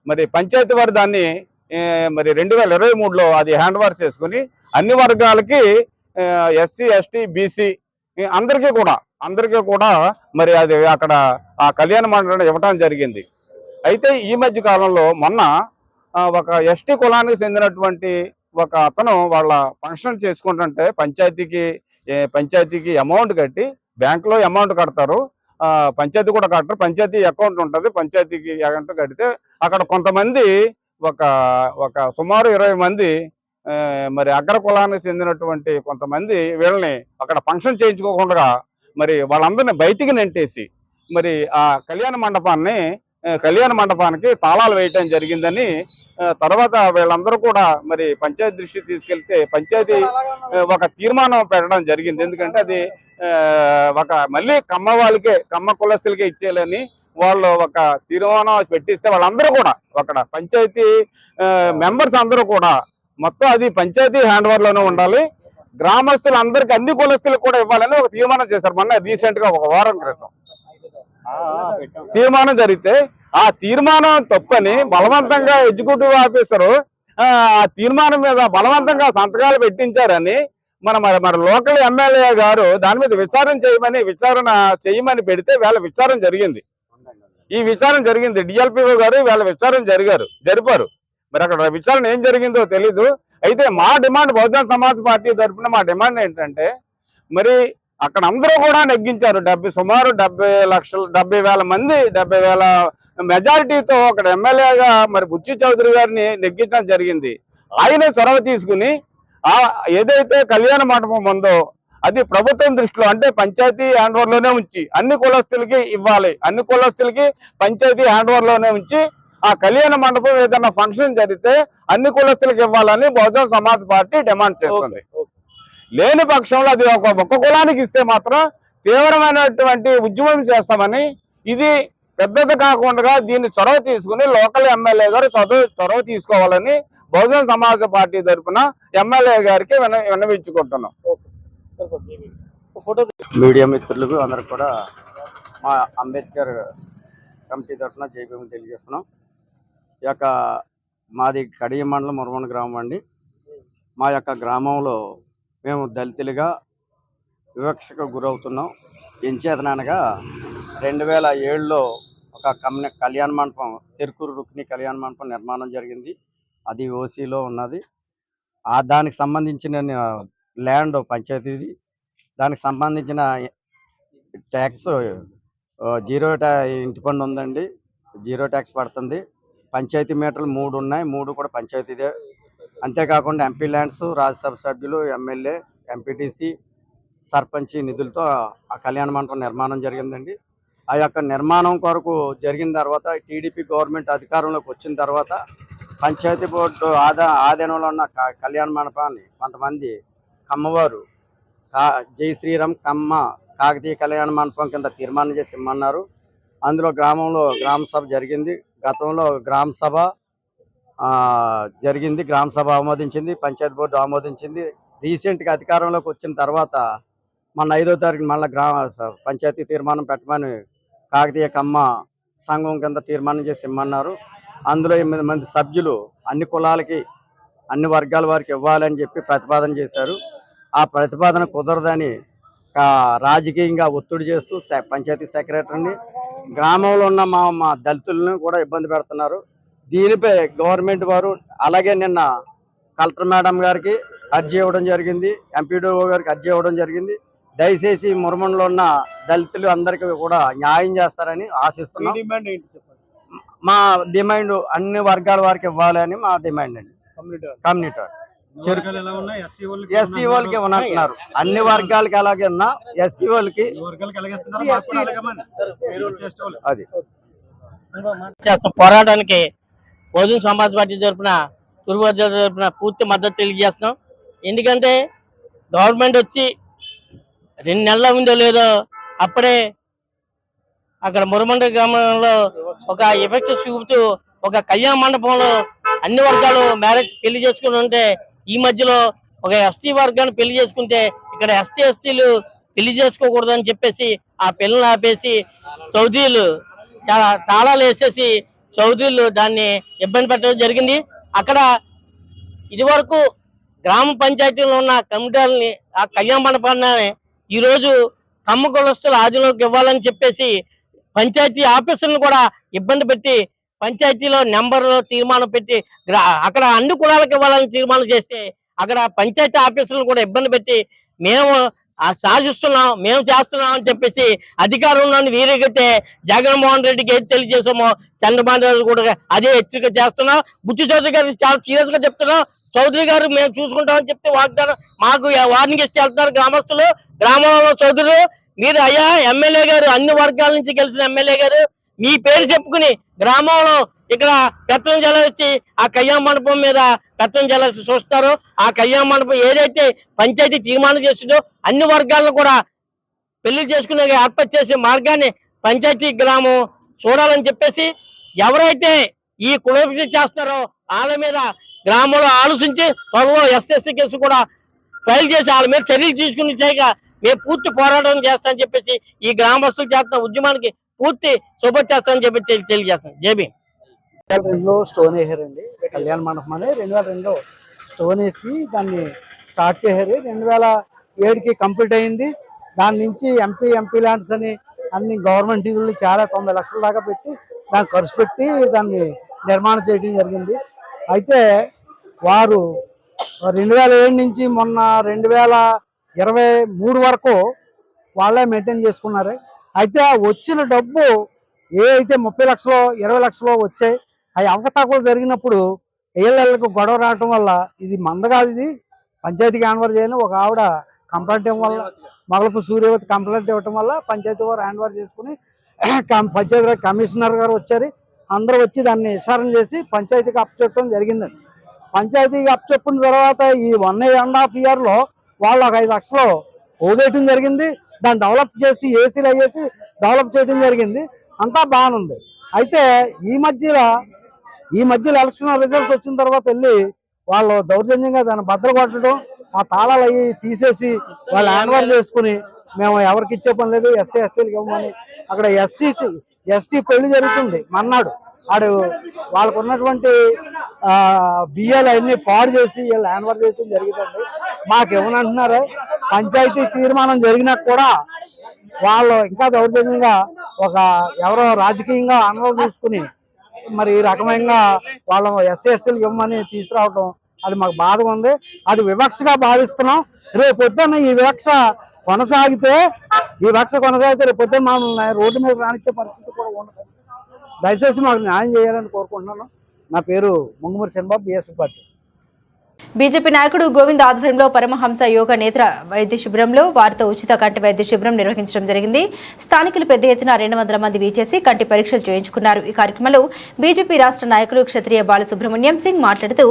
మరి పంచాయతీ వారు దాన్ని మరి 2023లో అది హ్యాండ్ ఓవర్ చేసుకుని అన్ని వర్గాలకి ఎస్సీ ఎస్టీ బీసీ అందరికీ కూడా మరి అది అక్కడ ఆ కళ్యాణ మండపం ఇవ్వడం జరిగింది. అయితే ఈ మధ్య కాలంలో మొన్న ఒక ఎస్టీ కులానికి చెందినటువంటి ఒక అతను వాళ్ళ ఫంక్షన్ చేసుకుంటుంటే పంచాయతీకి అమౌంట్ కట్టి, బ్యాంకులో అమౌంట్ కడతారు, పంచాయతీ కూడా కట్టరు, పంచాయతీ అకౌంట్ ఉంటుంది, పంచాయతీకి అకౌంట్ కడితే అక్కడ కొంతమంది ఒక సుమారు 20 మంది మరి అగ్ర కులానికి చెందినటువంటి కొంతమంది వీళ్ళని అక్కడ ఫంక్షన్ చేయించుకోకుండా మరి వాళ్ళందరినీ బయటికి నెంటేసి మరి ఆ కళ్యాణ మండపానికి తాళాలు వేయటం జరిగిందని తర్వాత వీళ్ళందరూ కూడా మరి పంచాయతీ దృష్టి తీసుకెళ్తే పంచాయతీ ఒక తీర్మానం పెట్టడం జరిగింది. ఎందుకంటే అది మళ్ళీ కమ్మ కులస్తులకే ఇచ్చేయాలని వాళ్ళు ఒక తీర్మానం పెట్టిస్తే వాళ్ళందరూ కూడా అక్కడ పంచాయతీ మెంబర్స్ అందరూ కూడా మొత్తం అది పంచాయతీ హ్యాండ్ ఓవర్ లోనే ఉండాలి, గ్రామస్తులందరికీ అన్ని కులస్తులకు కూడా ఇవ్వాలని ఒక తీర్మానం చేశారు. మొన్న రీసెంట్ గా ఒక వారం క్రితం తీర్మానం జరిగితే ఆ తీర్మానం తప్పని బలవంతంగా ఎగ్జిక్యూటివ్ ఆఫీసరు ఆ తీర్మానం మీద బలవంతంగా సంతకాలు పెట్టించారని మన లోకల్ ఎమ్మెల్యే గారు దాని మీద విచారణ చేయమని పెడితే వేళ విచారణ జరిగింది. ఈ విచారణ జరిగింది, డిఎల్పిఓ గారు వేళ విచారణ జరిపారు. మరి అక్కడ విచారణ ఏం జరిగిందో తెలీదు. అయితే మా డిమాండ్ బహుజన్ సమాజ్ పార్టీ తరఫున మా డిమాండ్ ఏంటంటే మరి అక్కడ అందరూ కూడా నెగ్గించారు. సుమారు 70,000 మంది 70,000 మెజారిటీతో అక్కడ ఎమ్మెల్యేగా మరి బుచ్చి చౌదరి గారిని నెగ్గించడం జరిగింది. ఆయన చొరవ తీసుకుని ఏదైతే కళ్యాణ మండపం ఉందో అది ప్రభుత్వం దృష్టిలో అంటే పంచాయతీ హ్యాండ్ ఓవర్ లోనే ఉంచి అన్ని కులస్తులకి ఇవ్వాలి, అన్ని కులస్తులకి పంచాయతీ హ్యాండ్ ఓవర్ లోనే ఉంచి ఆ కళ్యాణ మండపం ఏదైనా ఫంక్షన్ జరిగితే అన్ని కులస్తులకు ఇవ్వాలని బహుజన సమాజ్ పార్టీ డిమాండ్ చేస్తుంది. లేని పక్షంలో అది ఒక్క కులానికి ఇస్తే మాత్రం తీవ్రమైనటువంటి ఉద్యమం చేస్తామని, ఇది పెద్దది కాకుండా దీన్ని చొరవ తీసుకుని లోకల్ ఎమ్మెల్యే గారు చొరవ తీసుకోవాలని బహుజన సమాజ్ పార్టీ తరఫున ఎమ్మెల్యే గారికి విన్నవించుకుంటున్నాం. మీడియా మిత్రులకు అందరికి కూడా మా అంబేద్కర్ కమిటీ తరఫున జైభీములు తెలియజేస్తున్నాం. ఈ యొక్క మాది కడియ మండలం మురవణ గ్రామం అండి. మా యొక్క గ్రామంలో మేము దళితులుగా వివక్షకు గురవుతున్నాం. ఎంచేతనగా 2007లో ఒక కళ్యాణ మండపం చెరుకూరు రుక్ని కళ్యాణ మండపం నిర్మాణం జరిగింది. అది ఓసీలో ఉన్నది. దానికి సంబంధించిన ల్యాండ్ పంచాయతీది. దానికి సంబంధించిన ట్యాక్స్ ఇంటి పన్ను ఉందండి, 0 ట్యాక్స్ పడుతుంది. పంచాయతీ మీటర్లు 3 ఉన్నాయి, 3 కూడా పంచాయతీదే. అంతేకాకుండా ఎంపీ ల్యాండ్స్, రాజ్యసభ సభ్యులు, ఎమ్మెల్యే, ఎంపీటీసీ, సర్పంచ్ నిధులతో ఆ కళ్యాణ మండపం నిర్మాణం జరిగిందండి. ఆ యొక్క నిర్మాణం కొరకు జరిగిన తర్వాత టీడీపీ గవర్నమెంట్ అధికారంలోకి వచ్చిన తర్వాత పంచాయతీ బోర్డు ఆధీనంలో ఉన్న కళ్యాణ మండపాన్ని కొంతమంది కమ్మవారు జై శ్రీరామ్ కమ్మ కాకతీయ కళ్యాణ మండపం కింద తీర్మానం చేసి ఇమ్మన్నారు. అందులో గ్రామంలో గ్రామ సభ జరిగింది. గతంలో గ్రామ సభ జరిగింది, గ్రామ సభ ఆమోదించింది, పంచాయతీ బోర్డు ఆమోదించింది. రీసెంట్గా అధికారంలోకి వచ్చిన తర్వాత మన 5వ తారీఖు మళ్ళీ పంచాయతీ తీర్మానం పెట్టమని కాకతీయ కమ్మ సంఘం కింద తీర్మానం చేసి ఇమ్మన్నారు. అందులో 8 మంది సభ్యులు అన్ని కులాలకి అన్ని వర్గాల వారికి ఇవ్వాలని చెప్పి ప్రతిపాదన చేశారు. ఆ ప్రతిపాదన కుదరదని రాజకీయంగా ఒత్తిడి చేస్తూ పంచాయతీ సెక్రటరీని గ్రామంలో ఉన్న మా దళితులను కూడా ఇబ్బంది పెడుతున్నారు. దీనిపై గవర్నమెంట్ వారు అలాగే నిన్న కలెక్టర్ మేడం గారికి అర్జీ ఇవ్వడం జరిగింది, ఎంపీడీఓ గారికి అర్జీ ఇవ్వడం జరిగింది. దయచేసి మురమండలో ఉన్న దళితులు అందరికీ కూడా న్యాయం చేస్తారని ఆశిస్తున్నాం. మా డిమాండ్ అన్ని వర్గాల వారికి ఇవ్వాలని మా డిమాండ్ అండి. కమ్యూనిటీ ఎస్సీ వాళ్ళకి ఉన్నట్టున్నారు, అన్ని వర్గాలకి అలాగే ఉన్నా ఎస్సీ వాళ్ళకి అది పోరాటానికి బహుజన సమాజ్ పార్టీ తరఫున తురువర్జన తరఫున పూర్తి మద్దతు తెలియజేస్తున్నాం. ఎందుకంటే గవర్నమెంట్ వచ్చి 2 నెలల ఉందో లేదో అప్పుడే అక్కడ మురమండ గ్రామంలో ఒక ఎఫెక్ట్ చూపుతూ ఒక కళ్యాణ మండపంలో అన్ని వర్గాలు మ్యారేజ్ పెళ్లి చేసుకుని ఉంటే ఈ మధ్యలో ఒక ఎస్టీ వర్గాన్ని పెళ్లి చేసుకుంటే ఇక్కడ ఎస్టీలు పెళ్లి చేసుకోకూడదని చెప్పేసి ఆ పెళ్లిని ఆపేసి చౌదరీలు చాలా తాళాలు వేసేసి చౌదరీలు దాన్ని ఇబ్బంది పెట్టడం జరిగింది. అక్కడ ఇదివరకు గ్రామ పంచాయతీలో ఉన్న కమిటీలని ఆ కళ్యాణ మండపాన్ని ఈరోజు కమ్మ కులస్తుల ఆధీనంలోకి ఇవ్వాలని చెప్పేసి పంచాయతీ ఆఫీసులను కూడా ఇబ్బంది పెట్టి పంచాయతీలో నెంబర్లో తీర్మానం పెట్టి అక్కడ అన్ని కులాలకు ఇవ్వాలని తీర్మానం చేస్తే అక్కడ పంచాయతీ ఆఫీసులను కూడా ఇబ్బంది పెట్టి మేము శాసిస్తున్నాం, మేము చేస్తున్నాం అని చెప్పేసి అధికారంలోని వీరిగితే జగన్మోహన్ రెడ్డికి ఏది తెలియజేసామో చంద్రబాబు నాయుడు కూడా అదే హెచ్చరిక చేస్తున్నాం. బుచ్చి చౌదరి గారు చాలా సీరియస్ గా చెప్తున్నాం. చౌదరి గారు మేము చూసుకుంటామని చెప్తే వాగ్దానం మాకు వార్నింగ్ ఇచ్చి వెళ్తున్నారు గ్రామస్తులు. గ్రామంలో చౌదరులు మీరు అయ్యా ఎమ్మెల్యే గారు అన్ని వర్గాల నుంచి గెలిచిన ఎమ్మెల్యే గారు మీ పేరు చెప్పుకుని గ్రామంలో ఇక్కడ పెత్తనం జలాసి ఆ కళ్యాణ మండపం మీద పెత్తనం జలాసి చూస్తారు. ఆ కళ్యాణ మండపం ఏదైతే పంచాయతీ తీర్మానం చేస్తుందో అన్ని వర్గాలను కూడా పెళ్లి చేసుకునే ఏర్పాటు చేసే మార్గాన్ని పంచాయతీ గ్రామం చూడాలని చెప్పేసి ఎవరైతే ఈ కులపిక చేస్తారో వాళ్ళ మీద గ్రామంలో ఆలోచించి త్వరలో ఎస్ఎస్సీ కేసు కూడా ఫైల్ చేసి వాళ్ళ మీద చర్యలు తీసుకుని చేయక మేము పూర్తి పోరాటం చేస్తామని చెప్పేసి ఈ గ్రామస్తులు చేస్తున్న ఉద్యమానికి పూర్తి శుభ చేస్తామని చెప్పి తెలియజేస్తాం. జేబీ 2002లో స్టోన్ వేసారండి కళ్యాణ మండపం అని. 2002లో స్టోన్ వేసి దాన్ని స్టార్ట్ చేశారు. 2007కి కంప్లీట్ అయింది. దాని నుంచి ఎంపీ ల్యాండ్స్ అని అన్ని గవర్నమెంట్ నిధులు చాలా 90 లక్షల దాకా పెట్టి దాన్ని ఖర్చు పెట్టి దాన్ని నిర్మాణం చేయడం జరిగింది. అయితే వారు 2007 నుంచి మొన్న 2023 వరకు వాళ్ళే మెయింటైన్ చేసుకున్నారు. అయితే వచ్చిన డబ్బు ఏ అయితే 30 లక్షలు 20 లక్షలు వచ్చాయి అవి అవకతవకలు జరిగినప్పుడు ఏళ్ళకు గొడవ రావటం వల్ల ఇది మందగాది, ఇది పంచాయతీకి హ్యాండ్ఓవర్ చేయని ఒక ఆవిడ కంప్లైంట్ ఇవ్వడం వల్ల, మగలపు సూర్యవతి కంప్లైంట్ ఇవ్వటం వల్ల పంచాయతీ వారు హ్యాండ్ఓవర్ చేసుకుని పంచాయతీ కమిషనర్ గారు వచ్చారు. అందరూ వచ్చి దాన్ని విచారణ చేసి పంచాయతీకి అప్పచెప్పడం జరిగిందండి. పంచాయతీకి అప్పచెప్పిన తర్వాత ఈ 1.5 ఇయర్లో వాళ్ళు ఒక 5 లక్షలు పోగేయటం జరిగింది. దాన్ని డెవలప్ చేసి ఏసీలు అయ్యేసి డెవలప్ చేయడం జరిగింది. అంతా బాగానుంది. అయితే ఈ మధ్యలో ఎలక్షన్ రిజల్ట్స్ వచ్చిన తర్వాత వెళ్ళి వాళ్ళు దౌర్జన్యంగా దాన్ని బద్దలు కొట్టడం, ఆ తాళాలు అవి తీసేసి వాళ్ళు హ్యాండ్ఓవర్ చేసుకుని మేము ఎవరికి ఇచ్చే పని లేదు, ఎస్సీ ఎస్టీలకు ఇవ్వమని అక్కడ ఎస్టీ పెళ్లి జరుగుతుంది మన్నాడు. వాళ్ళకు ఉన్నటువంటి బియ్యాలు అన్ని పాడు చేసి వీళ్ళు హ్యాండ్ఓవర్ చేయడం జరుగుతుంది. మాకు ఏమనంటున్నారు, పంచాయతీ తీర్మానం జరిగినా కూడా వాళ్ళు ఇంకా దౌర్జన్యంగా ఎవరో రాజకీయంగా అనుభవం తీసుకుని మరి ఈ రకమైన వాళ్ళ ఎస్సీ ఎస్టీలకు ఇవ్వమని తీసుకురావటం అది మాకు బాధగా ఉంది. అది వివక్షగా భావిస్తున్నాం. రేపు పొద్దున్న ఈ వివక్ష కొనసాగితే రేపు పొద్దున్న మమ్మల్ని రోడ్డు మీద రానిచ్చే పరిస్థితి కూడా ఉండదు. దయచేసి మాకు న్యాయం చేయాలని కోరుకుంటున్నాను. నా పేరు ముంగుమూరి శనిబాబు, బీఎస్పీ పార్టీ. బీజేపీ నాయకుడు గోవింద్ ఆధ్వర్యంలో పరమహంస యోగ నేత్ర వైద్య శిబిరంలో వారితో ఉచిత కంటి వైద్య శిబిరం నిర్వహించడం జరిగింది. స్థానికులు పెద్ద ఎత్తున 200 మంది వీచేసి కంటి పరీక్షలు చేయించుకున్నారు. ఈ కార్యక్రమంలో బీజేపీ రాష్ట్ర నాయకులు క్షత్రియ బాలసుబ్రహ్మణ్యం సింగ్ మాట్లాడుతూ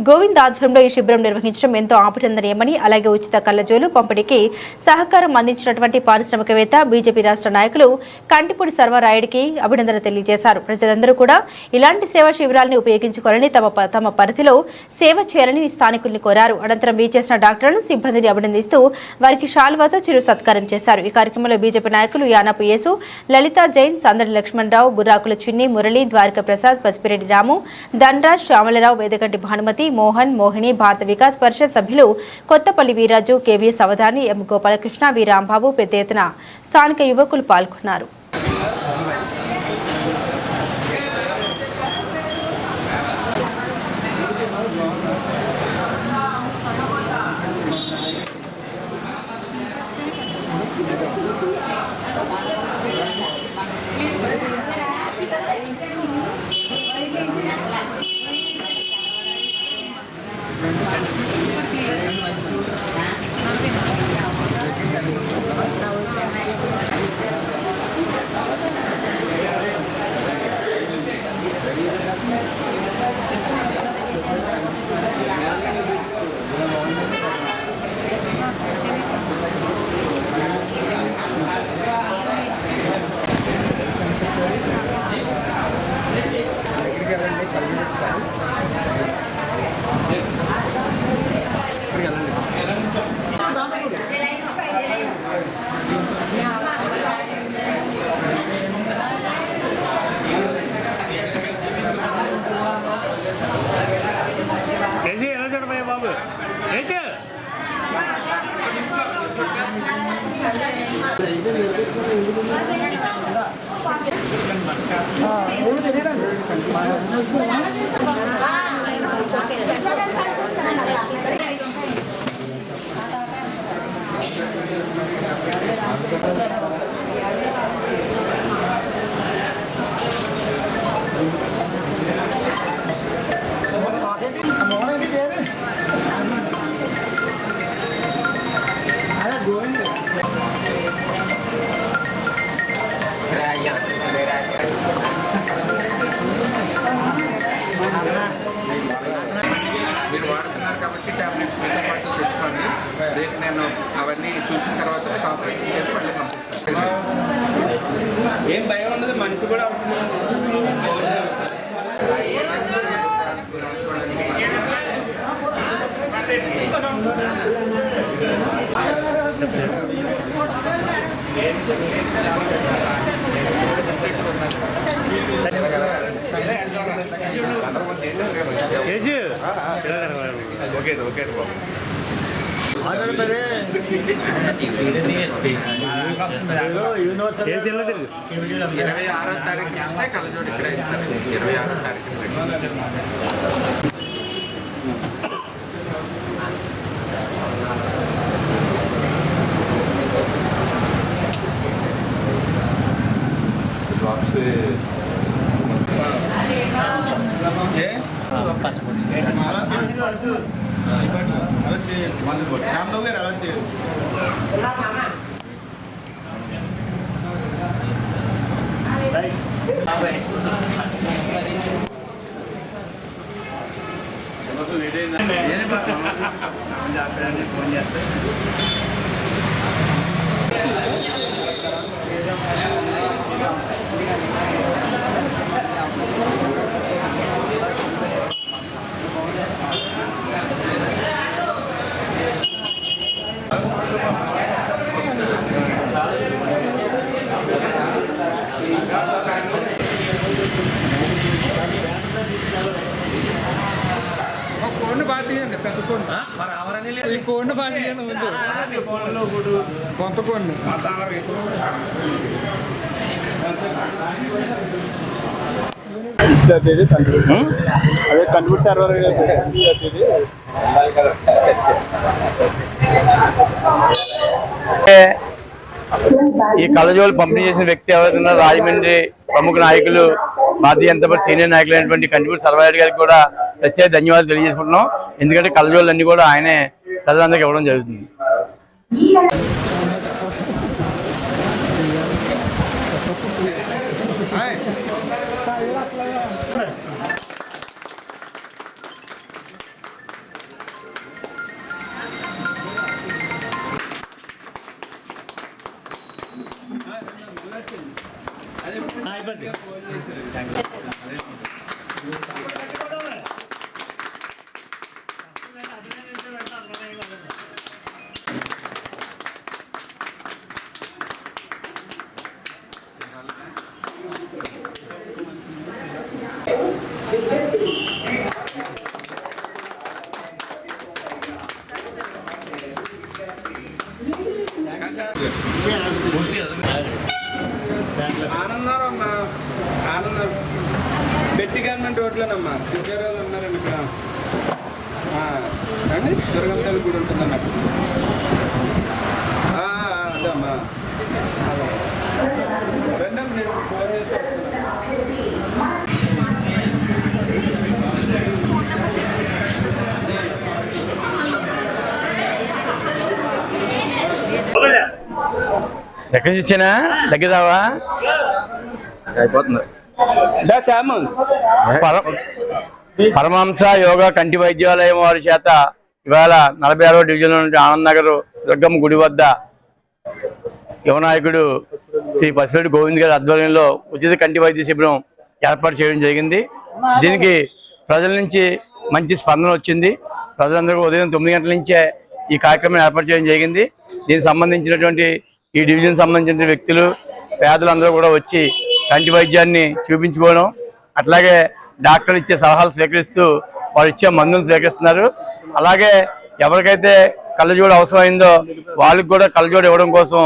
గోవింద్ ఆధ్వర్యంలో ఈ శిబిరం నిర్వహించడం ఎంతో అభినందనీయమని, అలాగే ఉచిత కళ్లజోలు పంపిణీకి సహకారం అందించినటువంటి పారిశ్రామికవేత్త బీజేపీ రాష్ట్ర నాయకులు కంటిపూడి సర్వరాయుడికి అభినందన తెలియజేశారు. ప్రజలందరూ కూడా ఇలాంటి సేవా శిబిరాలను ఉపయోగించుకోవాలని, తమ పరిధిలో సేవ చేయాలని స్థానికుల్ని కోరారు. అనంతరం వీచేసిన డాక్టర్లను సిబ్బందిని అభినందిస్తూ వారికి శాల్వాతో చిరు సత్కారం చేశారు. ఈ కార్యక్రమంలో బీజేపీ నాయకులు యానపు యేసు, లలిత జైన్, సందడి లక్ష్మణరావు, గుర్రాకుల చిన్ని, మురళి, ద్వారకా ప్రసాద్, పసిపిరెడ్డి రాము, ధనరాజ్, శ్యామలరావు, వేదగంటి భానుమతి, మోహన్, మోహిని, భారత వికాస్ పరిషత్ సభ్యులు కొత్తపల్లి వీరాజు, కేవీఎస్ అవధాని, ఎం గోపాలకృష్ణ, వి రాంబాబు పెద్ద ఎత్తున స్థానిక యువకులు పాల్గొన్నారు. మీరు వాడుతున్నారు కాబట్టి టాబ్లెట్స్ మీతో పాటు తెచ్చుకోండి. రేపు నేను అవన్నీ చూసిన తర్వాత ఆపరేషన్ చేసి మళ్ళీ పంపిస్తాను. ఏం భయం ఉండదు, మనిషి కూడా అవసరం. ఓకే బాబు. 26వ తారీఖు ఇస్తే కళ్ళజోడు ఇక్కడ ఇస్తారు. 26వ తారీఖు కోడిని బాగా తీయండి, పెద్ద కోడిని. ఈ కోడిని బాగా తీయండి ముందు. కొంత కోడిని. అదే కంప్యూటర్ సర్వర్ ఈ కళ్ళజోళ్ళు పంపిణీ చేసిన వ్యక్తి ఎవరైనా రాజమండ్రి ప్రముఖ నాయకులు భారతీయ జనతా పార్టీ సీనియర్ నాయకులు అయినటువంటి కంటిపూడి సర్వారెడ్డి గారికి కూడా ప్రత్యేక ధన్యవాదాలు తెలియజేసుకుంటున్నాం. ఎందుకంటే కళ్ళజోళ్ళు అన్ని కూడా ఆయనే ప్రజలందరికీ ఇవ్వడం జరుగుతుంది. ఆనందం ఆనందం బెట్టి గవర్నమెంట్ రోడ్లోనమ్మా సిద్ధారాలు ఉన్నారండి ఇక్కడ అండి దుర్గం తల్లి గుడి ఉంటుందన్న అదే అమ్మా రెండమ్మ నేను ఫోన్ చేస్తాను. ఎక్కడి నుంచి ఇచ్చానా దగ్గర రావా అయిపోతుంది. పరమహంస యోగా కంటి వైద్యాలయం వారి చేత ఇవాళ 46వ డివిజన్ నుండి ఆనంద్ నగర్ దుర్గమ్మ గుడి వద్ద యువనాయకుడు శ్రీ పసిరెడ్డి గోవింద్ గారి ఆధ్వర్యంలో ఉచిత కంటి వైద్య శిబిరం ఏర్పాటు చేయడం జరిగింది. దీనికి ప్రజల నుంచి మంచి స్పందన వచ్చింది. ప్రజలందరూ ఉదయం 9 గంటల నుంచే ఈ కార్యక్రమం ఏర్పాటు చేయడం జరిగింది. దీనికి సంబంధించినటువంటి ఈ డివిజన్ సంబంధించిన వ్యక్తులు పేదలందరూ కూడా వచ్చి కంటి వైద్యాన్ని చూపించుకోవడం, అట్లాగే డాక్టర్లు ఇచ్చే సలహాలు స్వీకరిస్తూ వారు ఇచ్చే మందులు స్వీకరిస్తున్నారు. అలాగే ఎవరికైతే కళ్ళజోడు అవసరమైందో వాళ్ళకి కూడా కళ్ళజోడు ఇవ్వడం కోసం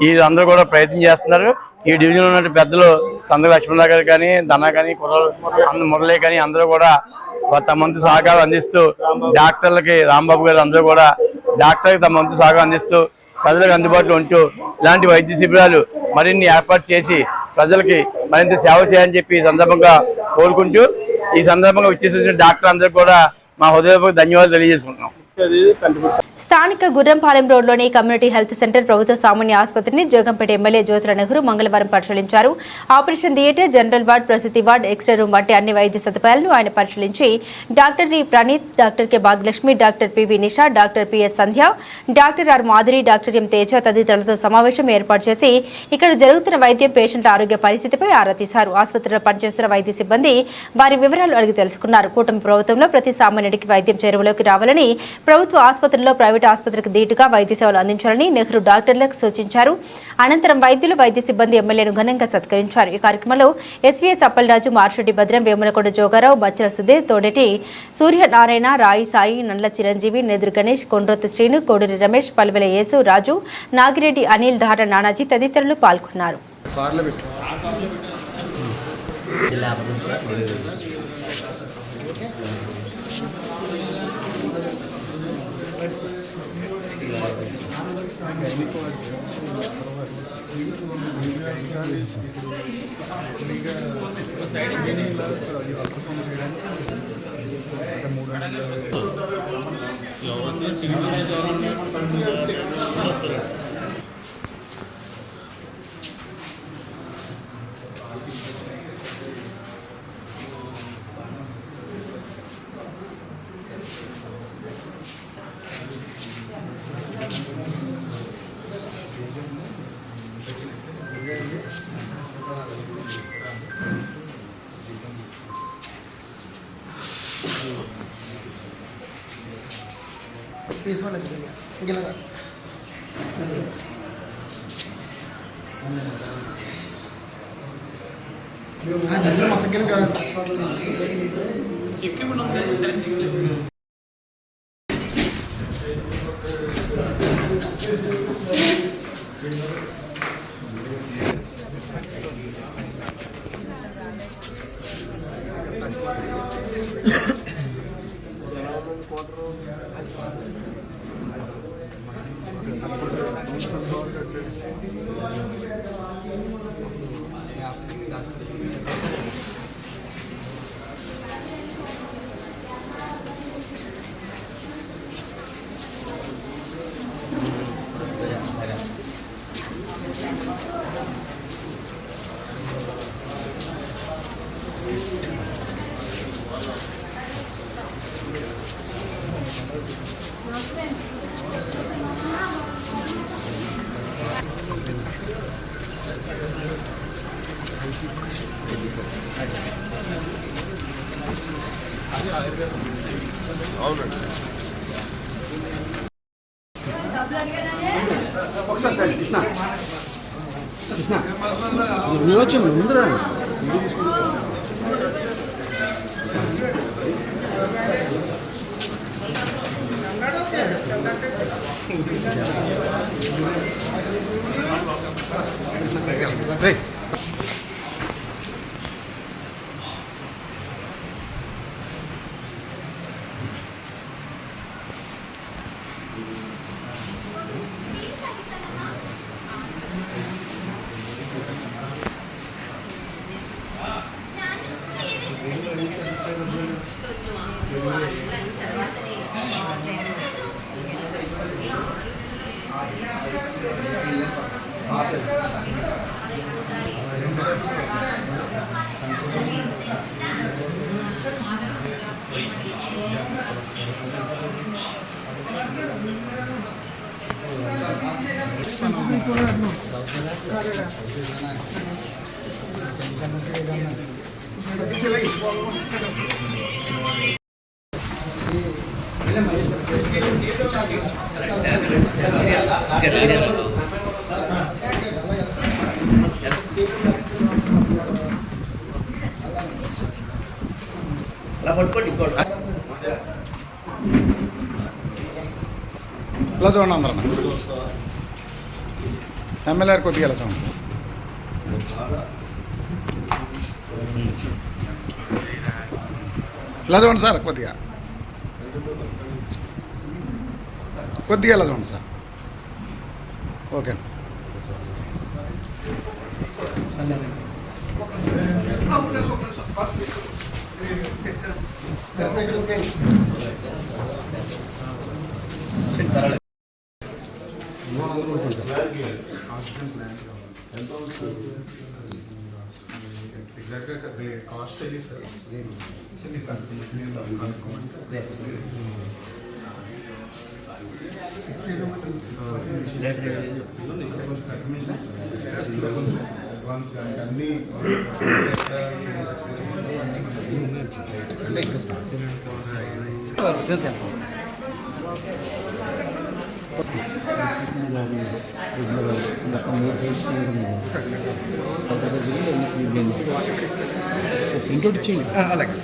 వీళ్ళందరూ కూడా ప్రయత్నం చేస్తున్నారు. ఈ డివిజన్లో ఉన్న పెద్దలు సందర లక్ష్మణరావు గారు కానీ, ధనా కానీ, మురళి కానీ అందరూ కూడా తమ వంతు సహకారం అందిస్తూ డాక్టర్లకి రాంబాబు గారు అందరూ కూడా డాక్టర్కి తమ వంతు సహకారం అందిస్తూ ప్రజలకు అందుబాటులో ఉంటూ ఇలాంటి వైద్య శిబిరాలు మరిన్ని ఏర్పాటు చేసి ప్రజలకి మరింత సేవ చేయాలని చెప్పి ఈ సందర్భంగా కోరుకుంటూ ఈ సందర్భంగా వచ్చేసిన డాక్టర్ అందరూ కూడా మా హృదయపూర్వక ధన్యవాదాలు తెలియజేసుకుంటున్నాం. స్థానిక గుర్రంపాలెం రోడ్లోని కమ్యూనిటీ హెల్త్ సెంటర్ ప్రభుత్వ సామాన్య ఆసుపత్రిని జోగంపేట ఎమ్మెల్యే జ్యోతుల నెహ్రూ మంగళవారం పరిశీలించారు. ఆపరేషన్ థియేటర్, జనరల్ వార్డ్, ప్రసూతి వార్డ్, ఎక్స్రే రూమ్ వంటి అన్ని వైద్య సదుపాయాలను ఆయన పరిశీలించి doctor D Praneeth, doctor K Bhagyalakshmi, doctor PV Nisha, doctor PS Sandhya, doctor R Madhuri, doctor M Teja తదితరులతో సమావేశం ఏర్పాటు చేసి ఇక్కడ జరుగుతున్న వైద్యం, పేషెంట్ల ఆరోగ్య పరిస్థితిపై ఆరా తీశారు. ఆసుపత్రిలో పనిచేస్తున్న వైద్య సిబ్బంది వారి వివరాలు అడిగి తెలుసుకున్నారు. కూటమి ప్రభుత్వంలో ప్రతి సామాన్యుడికి వైద్యం చేరువలోకి రావాలని, ప్రభుత్వ ఆసుపత్రుల్లో ప్రైవేట్ ఆసుపత్రికి ధీటుగా వైద్య సేవలు అందించాలని నెహ్రూ డాక్టర్లకు సూచించారు. అనంతరం వైద్యులు, వైద్య సిబ్బంది ఎమ్మెల్యేను ఘనంగా సత్కరించారు. ఈ కార్యక్రమంలో ఎస్వీఎస్ అప్పలరాజు, మార్షెడ్డి భద్రం, వేములకొండ జోగారావు, బచ్చల సుధీర్, తోడేటి సూర్యనారాయణ, రాయి సాయి, నండ్ల చిరంజీవి, నెదురు గణేష్, కొండ్రోతు శ్రీను, కోడూరి రమేష్, పల్వెల యేసు, రాజు, నాగిరెడ్డి అనిల్, ధార నానాజీ తదితరులు పాల్గొన్నారు. ఇలా చూడండి అందరం ఎమ్మెల్యే గారు కొద్దిగా ఇలా చూడండి ఇలా చూడండి సార్ కొద్దిగా కొద్దిగా ఇలా చూడండి సార్ ఓకే ఇంట్లో ఇచ్చేయండి అలాగే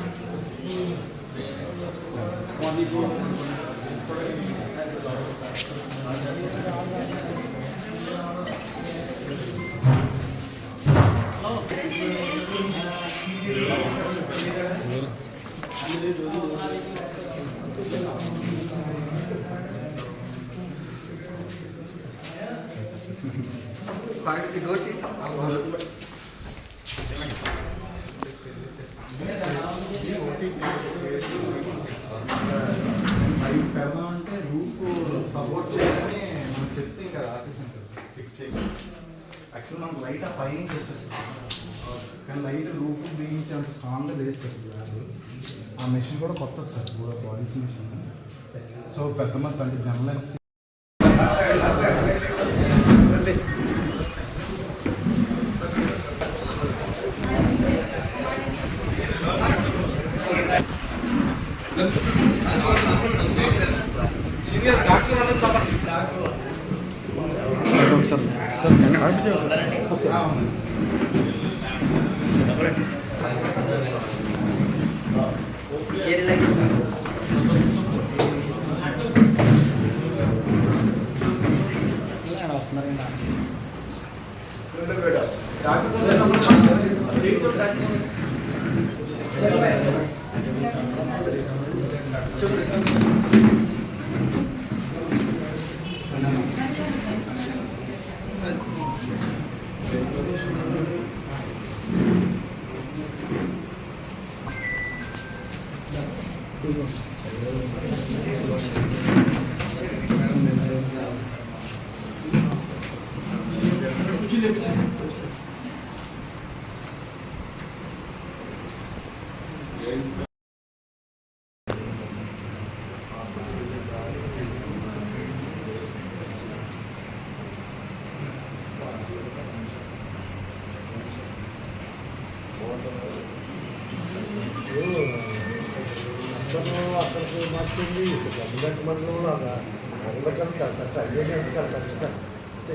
సపోర్ట్ చేయని మనం చెప్తే ఇంకా ఆపేసాం సార్, ఫిక్స్ చేయాలి. యాక్చువల్ మనకు లైట్ ఆ పై నుంచి వచ్చేస్తుంది, కానీ లైట్ రూపు బిగించి అంత స్ట్రాంగ్గా లేదు సార్ ల్యాబ్. ఆ మెషిన్ కూడా కొత్తది సార్, కూడా బాడీస్ మెషిన్. సో పెద్ద మొత్తం అంటే జనరల్ అక్కడికి మార్చింది గవర్నమెంట్ మండలంలో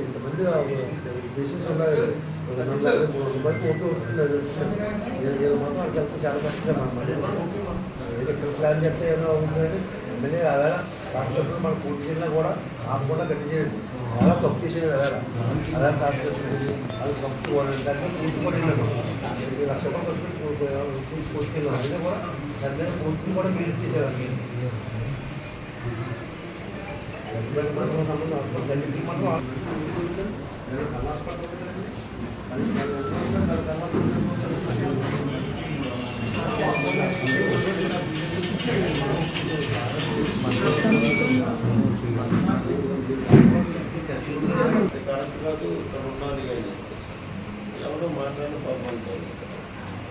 ఇంతమంది పేషెంట్స్ ఉన్నారు, 3 మంది ఓటు మాత్రం అక్కడికి వెళ్తే చాలా కష్టం అన్నమాట. ఇక్కడ ప్లాన్ చేస్తే ఏమైనా అవుతుంది. ఎమ్మెల్యే అవేళ రాష్ట్రంలో మన పూర్తి జిల్లా కూడా ఆపకుండా గట్టి చేయండి, చాలా తప్పు చేసేది అవేళ అలా శాస్త్రం అది తప్పు దాంట్లో పూర్తి కూడా వెళ్ళాము. 1 లక్ష రూపాయలు పూర్తి వెళ్ళాము, అయినా కూడా దాని మీద పూర్తి కూడా క్లియర్ చేసేదాన్ని. మనం సంబంధం హాస్పిటల్ అన్నింటికి మనం హాస్పిటల్ ఎవరో మాట్లాడిన పాపం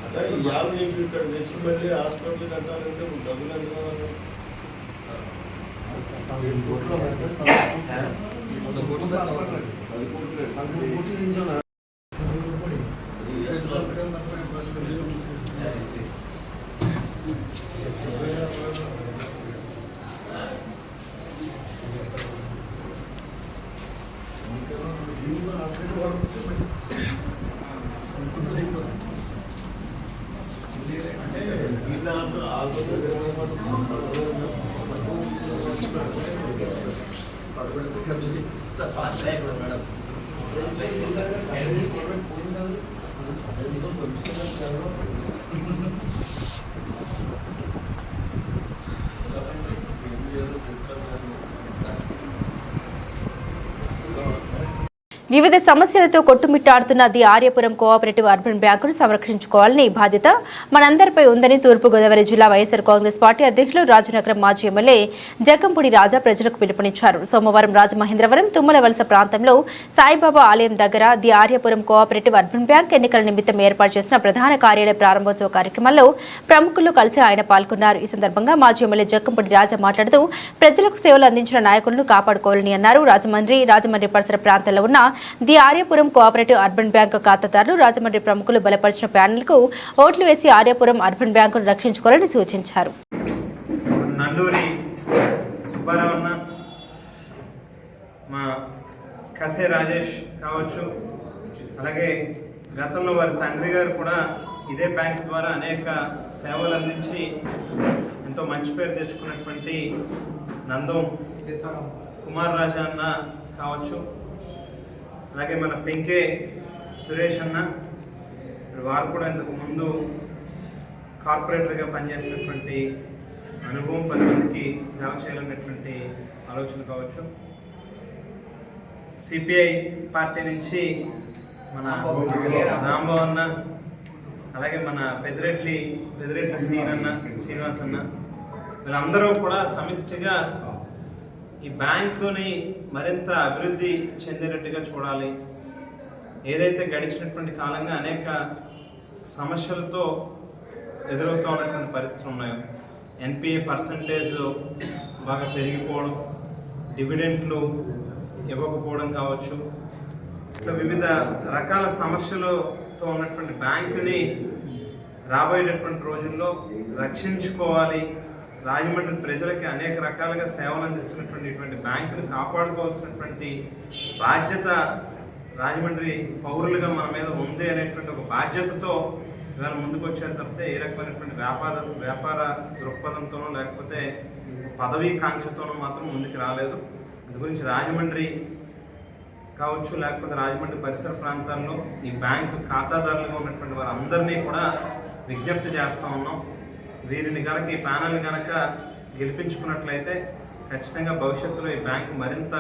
అంటే యాభై నీకు ఇక్కడ తెచ్చి మళ్ళీ హాస్పిటల్ కట్టాలంటే డబ్బులు ఎంత వివిధ సమస్యలతో కొట్టుమిట్టాడుతున్న ది ఆర్యపురం కోఆపరేటివ్ అర్బన్ బ్యాంకును సంరక్షించుకోవాలని బాధ్యత మనందరిపై ఉందని తూర్పుగోదావరి జిల్లా వైఎస్ఆర్ కాంగ్రెస్ పార్టీ అధ్యక్షులు రాజనగరం మాజీ ఎమ్మెల్యే జగ్గంపూడి రాజా ప్రజలకు పిలుపునిచ్చారు. సోమవారం రాజమహేంద్రవరం తుమ్మలవలస ప్రాంతంలో సాయిబాబా ఆలయం దగ్గర the Aryapuram cooperative urban bank ఎన్నికల నిమిత్తం ఏర్పాటు చేసిన ప్రధాన కార్యాలయ ప్రారంభోత్సవ కార్యక్రమంలో ప్రముఖులు కలిసి ఆయన పాల్గొన్నారు. ఈ సందర్భంగా మాజీ ఎమ్మెల్యే జగ్గంపూడి రాజా మాట్లాడుతూ ప్రజలకు సేవలు అందించిన నాయకులను కాపాడుకోవాలని అన్నారు. రాజమండ్రి పరిసర ప్రాంతాల్లో ఉన్న the Aryapuram cooperative urban bank ఖాతాదారులు రాజమండ్రి ప్రముఖులు బలపరిచిన ప్యానెల్కు ఓట్లు వేసి ఆర్యపురం అర్బన్ బ్యాంకును రక్షించుకోవాలని సూచించారు. నండూరి సుబ్బారావన్న, మా కసే రాజేష్ కావచ్చు, అలాగే గతంలో వారి తండ్రి గారు కూడా ఇదే బ్యాంక్ ద్వారా అనేక సేవలు అందించి ఎంతో మంచి పేరు తెచ్చుకున్నటువంటి నందం కుమార్ రాజా అన్న కావచ్చు, అలాగే మన పెంకే సురేష్ అన్న, వారు కూడా ఇంతకు ముందు కార్పొరేటర్గా పనిచేసినటువంటి అనుభవం, 10 మందికి సేవ చేయాలనేటువంటి ఆలోచన కావచ్చు. సిపిఐ పార్టీ నుంచి మన రాంబాబు అన్న, అలాగే మన పెద్దిరెడ్డి శ్రీనివాస్ అన్న, వీళ్ళందరూ కూడా సమిష్టిగా ఈ బ్యాంకుని మరింత అభివృద్ధి చెందేటట్టుగా చూడాలి. ఏదైతే గడిచినటువంటి కాలంగా అనేక సమస్యలతో ఎదురవుతూ ఉన్నటువంటి పరిస్థితులు ఉన్నాయో, ఎన్పిఏ పర్సంటేజ్ బాగా పెరిగిపోవడం, డివిడెంట్లు ఇవ్వకపోవడం కావచ్చు, ఇట్లా వివిధ రకాల సమస్యలతో ఉన్నటువంటి బ్యాంకుని రాబోయేటటువంటి రోజుల్లో రక్షించుకోవాలి. రాజమండ్రి ప్రజలకి అనేక రకాలుగా సేవలు అందిస్తున్నటువంటి ఇటువంటి బ్యాంకును కాపాడుకోవాల్సినటువంటి బాధ్యత రాజమండ్రి పౌరులుగా మన మీద ఉంది అనేటువంటి ఒక బాధ్యతతో ఇవాళ ముందుకు వచ్చారు తప్పితే ఏ రకమైనటువంటి వ్యాపార దృక్పథంతోనో లేకపోతే పదవీ కాంక్షతోనో మాత్రం ముందుకు రాలేదు. అందు గురించి రాజమండ్రి కావచ్చు, లేకపోతే రాజమండ్రి పరిసర ప్రాంతాల్లో ఈ బ్యాంకు ఖాతాదారులుగా ఉన్నటువంటి వారందరినీ కూడా విజ్ఞప్తి చేస్తూ ఉన్నాం. వీరిని కనుక, ఈ ప్యానల్ని కనుక గెలిపించుకున్నట్లయితే ఖచ్చితంగా భవిష్యత్తులో ఈ బ్యాంకు మరింత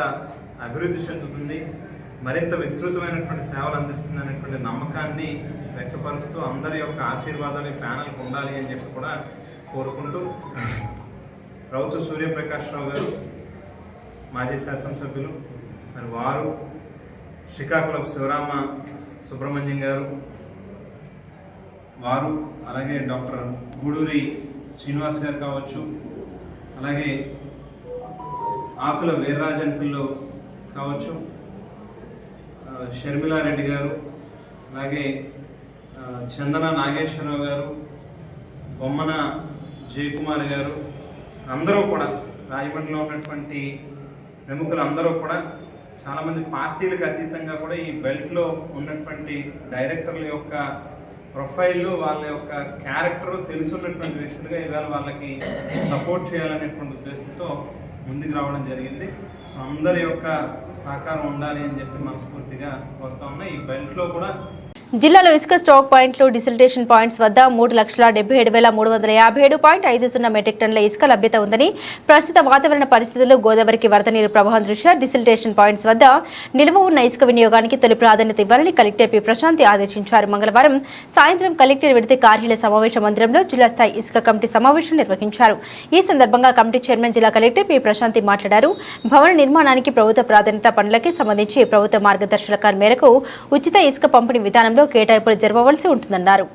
అభివృద్ధి చెందుతుంది, మరింత విస్తృతమైనటువంటి సేవలు అందిస్తుంది అనేటువంటి నమ్మకాన్ని వ్యక్తపరుస్తూ అందరి యొక్క ఆశీర్వాదాలు ఈ ప్యానల్కి ఉండాలి అని చెప్పి కూడా కోరుకుంటూ, రౌతు సూర్యప్రకాశ్రావు గారు మాజీ శాసనసభ్యులు, మరి వారు, శ్రీకాకుళం శివరామ సుబ్రహ్మణ్యం గారు వారు, అలాగే డాక్టర్ గూడూరి శ్రీనివాస్ గారు కావచ్చు, అలాగే ఆకుల వీర్రాజంపిల్లు కావచ్చు, షర్మిలారెడ్డి గారు, అలాగే చందన నాగేశ్వరరావు గారు, బొమ్మన జయకుమార్ గారు, అందరూ కూడా రాజమండ్రిలో ఉన్నటువంటి ప్రముఖులు అందరూ కూడా చాలామంది పార్టీలకు అతీతంగా కూడా ఈ బెల్ట్లో ఉన్నటువంటి డైరెక్టర్ల యొక్క ప్రొఫైల్, వాళ్ళ యొక్క క్యారెక్టర్ తెలుసున్నటువంటి వ్యక్తులుగా ఇవాళ వాళ్ళకి సపోర్ట్ చేయాలనేటువంటి ఉద్దేశంతో ముందుకు రావడం జరిగింది. సో అందరి యొక్క సహకారం ఉండాలి అని చెప్పి మనస్ఫూర్తిగా కోరుతా ఉన్నా. ఈ బెల్ట్లో కూడా జిల్లాలో ఇసుక స్టాక్ పాయింట్లు, డిసిల్టేషన్ పాయింట్స్ వద్ద 3,77,357.50 మెట్రిక్ టన్నుల ఇసుక లభ్యత ఉందని, ప్రస్తుత వాతావరణ పరిస్థితుల్లో గోదావరికి వరద నీరు ప్రవాహం దృష్ట్యా డిసిల్టేషన్ పాయింట్స్ వద్ద నిల్వ ఉన్న ఇసుక వినియోగానికి తొలి ప్రాధాన్యత ఇవ్వాలని కలెక్టర్ పి ప్రశాంతి ఆదేశించారు. మంగళవారం సాయంత్రం కలెక్టర్ విడతి కార్యాలయ సమావేశ మందిరంలో జిల్లా స్థాయి ఇసుక కమిటీ సమావేశం నిర్వహించారు. ఈ సందర్భంగా కమిటీ చైర్మన్ జిల్లా కలెక్టర్ పి ప్రశాంతి మాట్లాడారు. భవన నిర్మాణానికి ప్రభుత్వ ప్రాధాన్యత పనులకి సంబంధించి ప్రభుత్వ మార్గదర్శకాల మేరకు ఉచిత ఇసుక పంపిణీ విధానంలో కేటాయింపులు జరపవలసి ఉంటుందన్నారు.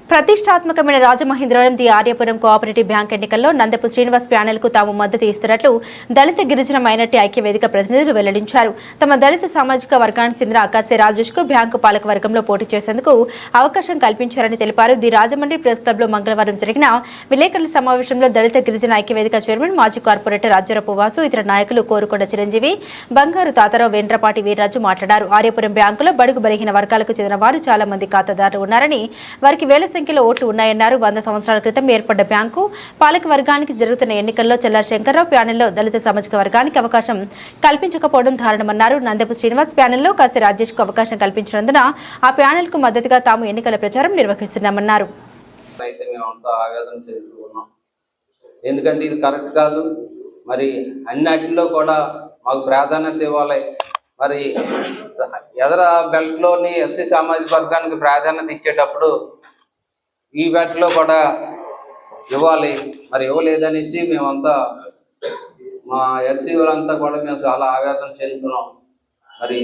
ప్రతిష్టాత్మకమైన Rajamahendravaram the Aryapuram cooperative bank ఎన్నికల్లో నందపు శ్రీనివాస్ ప్యానెల్ కు తాము మద్దతు ఇస్తున్నట్లు దళిత గిరిజన మైనార్టీ ఐక్యవేదిక ప్రతినిధులు వెల్లడించారు. తమ దళిత సామాజిక వర్గానికి చెందిన అకాశే రాజేష్ కు బ్యాంకు పాలక వర్గంలో పోటీ చేసేందుకు అవకాశం కల్పించారని తెలిపారు. ది రాజమండ్రి ప్రెస్ క్లబ్ లో మంగళవారం జరిగిన విలేకరుల సమావేశంలో దళిత గిరిజన ఐక్యవేదిక చైర్మన్ మాజీ కార్పొరేటర్ రాజ్యరపు వాసు, ఇతర నాయకులు కోరుకొండ చిరంజీవి, బంగారు తాతారావు, వెంట్రపాటి వీర్రాజు మాట్లాడారు. ఆర్యపురం బ్యాంకులో బడుగు బలహీన వర్గాలకు చెందిన వారు చాలా మంది ఖాతాదారులు ఉన్నారని, వారికి వేల సంఖ్యలో ఓట్లు ఉన్నాయన్నారు. 100 సంవత్సరాల క్రితం ఏర్పడ్డ బ్యాంకు పాలక వర్గానికి జరుగుతున్న ఎన్నికల్లో చెల్లా శంకర్రావు ప్యానెల్లో దళిత సామాజిక వర్గానికి అవకాశం కల్పించకపోవడం దారుణమన్నారు. నందపు శ్రీనివాస్ ప్యానెల్లో కాశీ రాజేష్ కు అవకాశం కల్పించినందున ఆ ప్యానెల్ కు మద్దతుగా తాము ఎన్నికల ప్రచారం నిర్వహిస్తున్నామన్నారు. అయితే మేమంతా ఆవేదన చెందుతున్నాం. ఎందుకంటే ఇది కరెక్ట్ కాదు. మరి అన్నిటిలో కూడా మాకు ప్రాధాన్యత ఇవ్వాలి. మరి ఎదర బెల్ట్లోని ఎస్సీ సామాజిక వర్గానికి ప్రాధాన్యత ఇచ్చేటప్పుడు ఈ బెల్ట్లో కూడా ఇవ్వాలి. మరి ఇవ్వలేదనేసి మేమంతా మా ఎస్సీ వాళ్ళంతా కూడా మేము చాలా ఆవేదన చెందుతున్నాం. మరి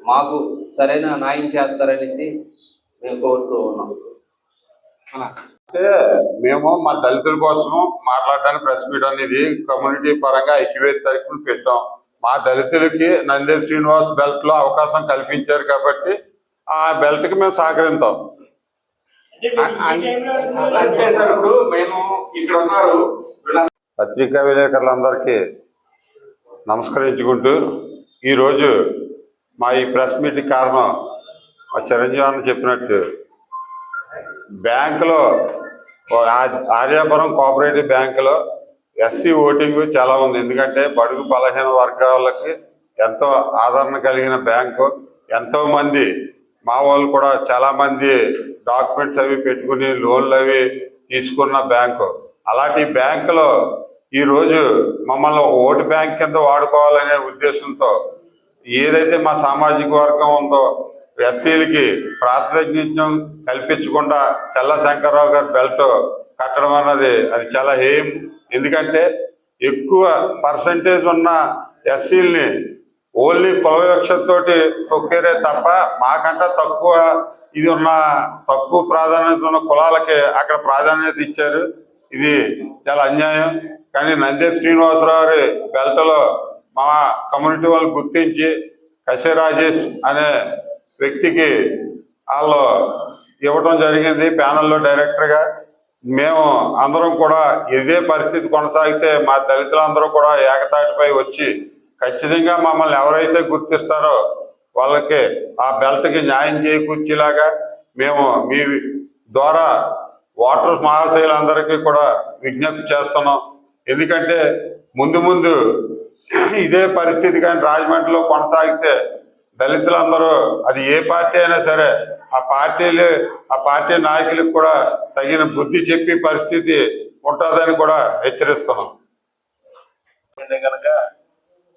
మాకు సరైన న్యాయం చేస్తారనేసి మేము కోరుతూ ఉన్నాం. అంటే మేము మా దళితుల కోసం మాట్లాడడానికి ప్రెస్ మీట్ అనేది కమ్యూనిటీ పరంగా ఐక్యవేది తరపున పెట్టాం. మా దళితులకి నందేపు శ్రీనివాస్ బెల్ట్ లో అవకాశం కల్పించారు కాబట్టి ఆ బెల్ట్ కి మేము సహకరిస్తాం. పత్రికా విలేకరులందరికీ నమస్కరించుకుంటూ ఈరోజు మా ఈ ప్రెస్ మీట్ కారణం మా చిరంజీవి అన్న చెప్పినట్టు బ్యాంకులో ఆర్యాపురం కోఆపరేటివ్ బ్యాంకులో ఎస్సీ ఓటింగ్ చాలా ఉంది. ఎందుకంటే బడుగు బలహీన వర్గాలకి ఎంతో ఆదరణ కలిగిన బ్యాంకు. ఎంతో మంది మా వాళ్ళు కూడా చాలా మంది డాక్యుమెంట్స్ అవి పెట్టుకుని లోన్లు అవి తీసుకున్న బ్యాంకు. అలాంటి బ్యాంకులో ఈరోజు మమ్మల్ని ఒక ఓటు బ్యాంక్ కింద వాడుకోవాలనే ఉద్దేశంతో ఏదైతే మా సామాజిక వర్గం ఉందో ఎస్సీలకి ప్రాతినిధ్యం కల్పించకుండా చల్ల శంకర్రావు గారి బెల్ట్ కట్టడం అన్నది అది చాలా హేయం. ఎందుకంటే ఎక్కువ పర్సంటేజ్ ఉన్న ఎస్సీలని ఓన్లీ కుల వివక్షతో తొక్కేరే తప్ప మాకంటే తక్కువ ఇది ఉన్న తక్కువ ప్రాధాన్యత ఉన్న కులాలకి అక్కడ ప్రాధాన్యత ఇచ్చారు. ఇది చాలా అన్యాయం. కానీ నందేపు శ్రీనివాసరావు గారి బెల్ట్లో మా కమ్యూనిటీ వాళ్ళు గుర్తించి కశే రాజేష్ అనే వ్యక్తికి వాళ్ళు ఇవ్వటం జరిగింది ప్యానల్లో డైరెక్టర్గా. మేము అందరం కూడా ఇదే పరిస్థితి కొనసాగితే మా దళితులందరూ కూడా ఏకతాటిపై వచ్చి ఖచ్చితంగా మమ్మల్ని ఎవరైతే గుర్తిస్తారో వాళ్ళకి ఆ బెల్ట్కి న్యాయం చేకూర్చేలాగా మేము మీ ద్వారా ఓటర్స్ మహాశయులందరికీ కూడా విజ్ఞప్తి చేస్తున్నాం. ఎందుకంటే ముందు ముందు ఇదే పరిస్థితి కానీ రాజమండ్రిలో కొనసాగితే దళితులందరూ అది ఏ పార్టీ అయినా సరే ఆ పార్టీ నాయకులకు కూడా తగిన బుద్ధి చెప్పి పరిస్థితి ఉంటుందని కూడా హెచ్చరిస్తున్నాం. కనుక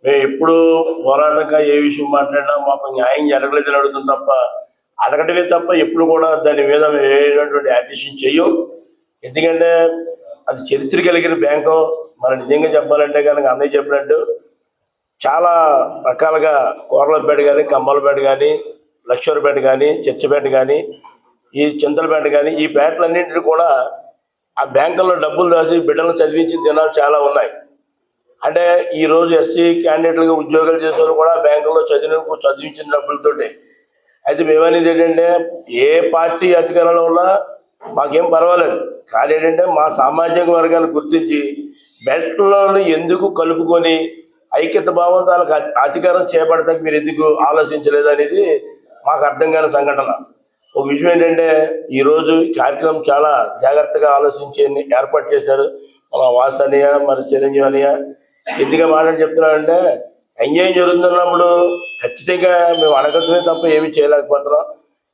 మేము ఎప్పుడు పోరాటంగా ఏ విషయం మాట్లాడినా మాకు న్యాయం జరగలేదని అడుగుతుంది తప్ప అడగటమే తప్ప ఎప్పుడు కూడా దాని మీద మేము ఏటువంటి యాక్టిషన్ చెయ్యం. ఎందుకంటే అది చరిత్ర కలిగిన బ్యాంకు. మనం నిజంగా చెప్పాలంటే కనుక అన్నయ్య చెప్పినట్టు చాలా రకాలుగా కోర్లపేట కానీ కమ్మలపేట కానీ లక్ష్మీపేట కానీ చర్చిపేట కానీ ఈ చింతలపేట కానీ ఈ పేటలన్నింటినీ కూడా ఆ బ్యాంకుల్లో డబ్బులు దాచి బిడ్డలను చదివించిన దినాలు చాలా ఉన్నాయి. అంటే ఈరోజు ఎస్సీ క్యాండిడేట్లుగా ఉద్యోగాలు చేసేవారు కూడా బ్యాంకుల్లో చదివించిన డబ్బులతోటి. అయితే మేమనేది ఏంటంటే ఏ పార్టీ అధికారంలో ఉన్నా మాకేం పర్వాలేదు. కానీ ఏంటంటే మా సామాజిక వర్గాన్ని గుర్తించి బెల్ట్లో ఎందుకు కలుపుకొని ఐక్యత భావంతో వాళ్ళకి అధికారం చేపడతానికి మీరు ఎందుకు ఆలోచించలేదు అనేది మాకు అర్థం కాని సంఘటన. ఒక విషయం ఏంటంటే ఈరోజు కార్యక్రమం చాలా జాగ్రత్తగా ఆలోచించి ఏర్పాటు చేశారు మన వాసనీయ మరి చిరంజీవి అనియ. ఎందుకు మాట్లాడి చెప్తున్నానంటే ఎంజాయ్ జరుగుతున్నప్పుడు ఖచ్చితంగా మేము అడగటమే తప్ప ఏమీ చేయలేకపోతున్నాం.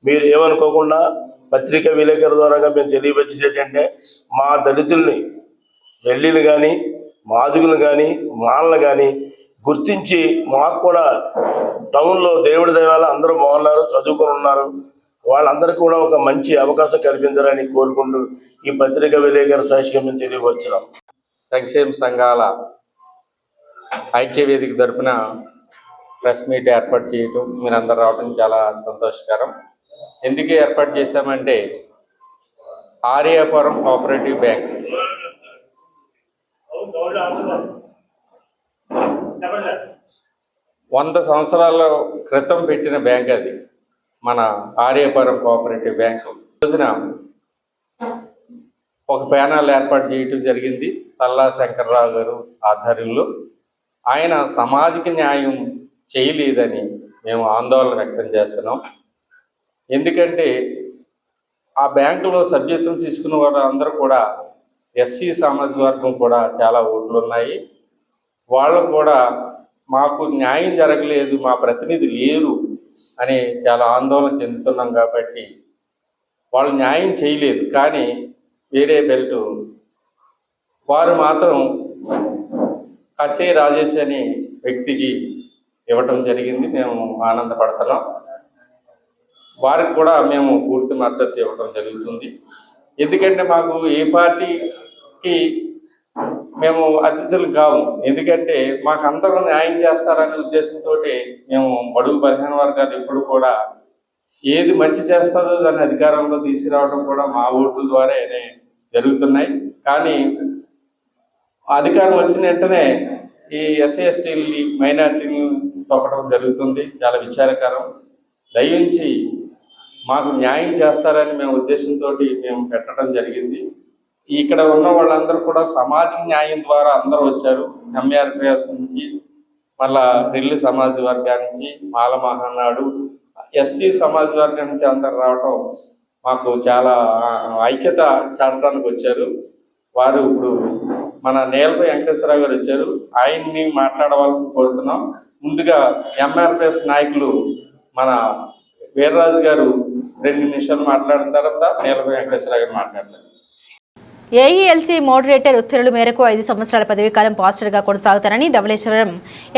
మీరు ఏమనుకోకుండా పత్రికా విలేకరుల ద్వారా మేము తెలియపరిచేది ఏంటంటే మా దళితుల్ని రెల్లీలు కానీ మాదిగులు కానీ మాలలు కానీ గుర్తించి మాకు కూడా టౌన్లో దేవుడి దైవాలు అందరూ బాగున్నారు, చదువుకొని ఉన్నారు, వాళ్ళందరికీ కూడా ఒక మంచి అవకాశం కల్పించాలని కోరుకుంటూ ఈ పత్రికా విలేకరు సాక్షిగా మేము తెలియవచ్చున్నాం. సంక్షేమ సంఘాల ఐక్యవేదిక తరపున ప్రెస్ మీట్ ఏర్పాటు చేయటం మీరందరూ రావడం చాలా సంతోషకరం. ఎందుకు ఏర్పాటు చేశామంటే ఆర్యాపురం కోఆపరేటివ్ బ్యాంక్ 100 సంవత్సరాల క్రితం పెట్టిన బ్యాంక్ అది మన ఆర్యాపురం కోఆపరేటివ్ బ్యాంకు. రోజున ఒక ప్యానల్ ఏర్పాటు చేయటం జరిగింది చల్లా శంకర్రావు గారు ఆధ్వర్యంలో. ఆయన సామాజిక న్యాయం చేయలేదని మేము ఆందోళన వ్యక్తం చేస్తున్నాం. ఎందుకంటే ఆ బ్యాంకులో సభ్యత్వం తీసుకున్న వారందరూ కూడా ఎస్సీ సామాజిక వర్గం కూడా చాలా ఓట్లు ఉన్నాయి. వాళ్ళు కూడా మాకు న్యాయం జరగలేదు, మా ప్రతినిధి లేరు అని చాలా ఆందోళన చెందుతున్నాం. కాబట్టి వాళ్ళు న్యాయం చేయలేదు. కానీ వేరే బెల్ట్ వారు మాత్రం కసే రాజేష్ అనే వ్యక్తికి ఇవ్వటం జరిగింది. మేము ఆనందపడుతున్నాం. వారికి కూడా మేము పూర్తి మద్దతు ఇవ్వడం జరుగుతుంది. ఎందుకంటే మాకు ఏ పార్టీకి మేము అతిథులు కావు. ఎందుకంటే మాకు అందరూ న్యాయం చేస్తారనే ఉద్దేశంతో మేము బడుగు బలహీన వర్గాలు ఎప్పుడు కూడా ఏది మంచి చేస్తుందో దాన్ని అధికారంలో తీసుకురావడం కూడా మా ఓట్ల ద్వారానే జరుగుతున్నాయి. కానీ అధికారం వచ్చిన వెంటనే ఈ ఎస్సీ ఎస్టీలని మైనార్టీని తొక్కడం జరుగుతుంది. చాలా విచారకరం. దయించి మాకు న్యాయం చేస్తారని మేము ఉద్దేశంతో మేము పెట్టడం జరిగింది. ఇక్కడ ఉన్న వాళ్ళందరూ కూడా సామాజిక న్యాయం ద్వారా అందరూ వచ్చారు. ఎంఆర్పిఎస్ నుంచి, మళ్ళా రెల్లి సమాజ వర్గం నుంచి, మాల మహానాడు, ఎస్సీ సమాజ వర్గం నుంచి అందరు రావటం మాకు చాలా ఐక్యత చాటడానికి వచ్చారు. వారు ఇప్పుడు మన నేలపై వెంకటేశ్వరరావు గారు వచ్చారు. ఆయన్ని మాట్లాడవాలని కోరుతున్నాం. ముందుగా ఎంఆర్పిఎస్ నాయకులు మన వీర్రాజు గారు 2 నిమిషాలు మాట్లాడిన తర్వాత నేలపై వెంకటేశ్వరరావు గారు మాట్లాడతారు. ఏఈఎల్సీ మోడరేటర్ ఉత్తర్వుల మేరకు 5 సంవత్సరాల పదవీకాలం పాస్టర్గా కొనసాగుతారని ధవళేశ్వరం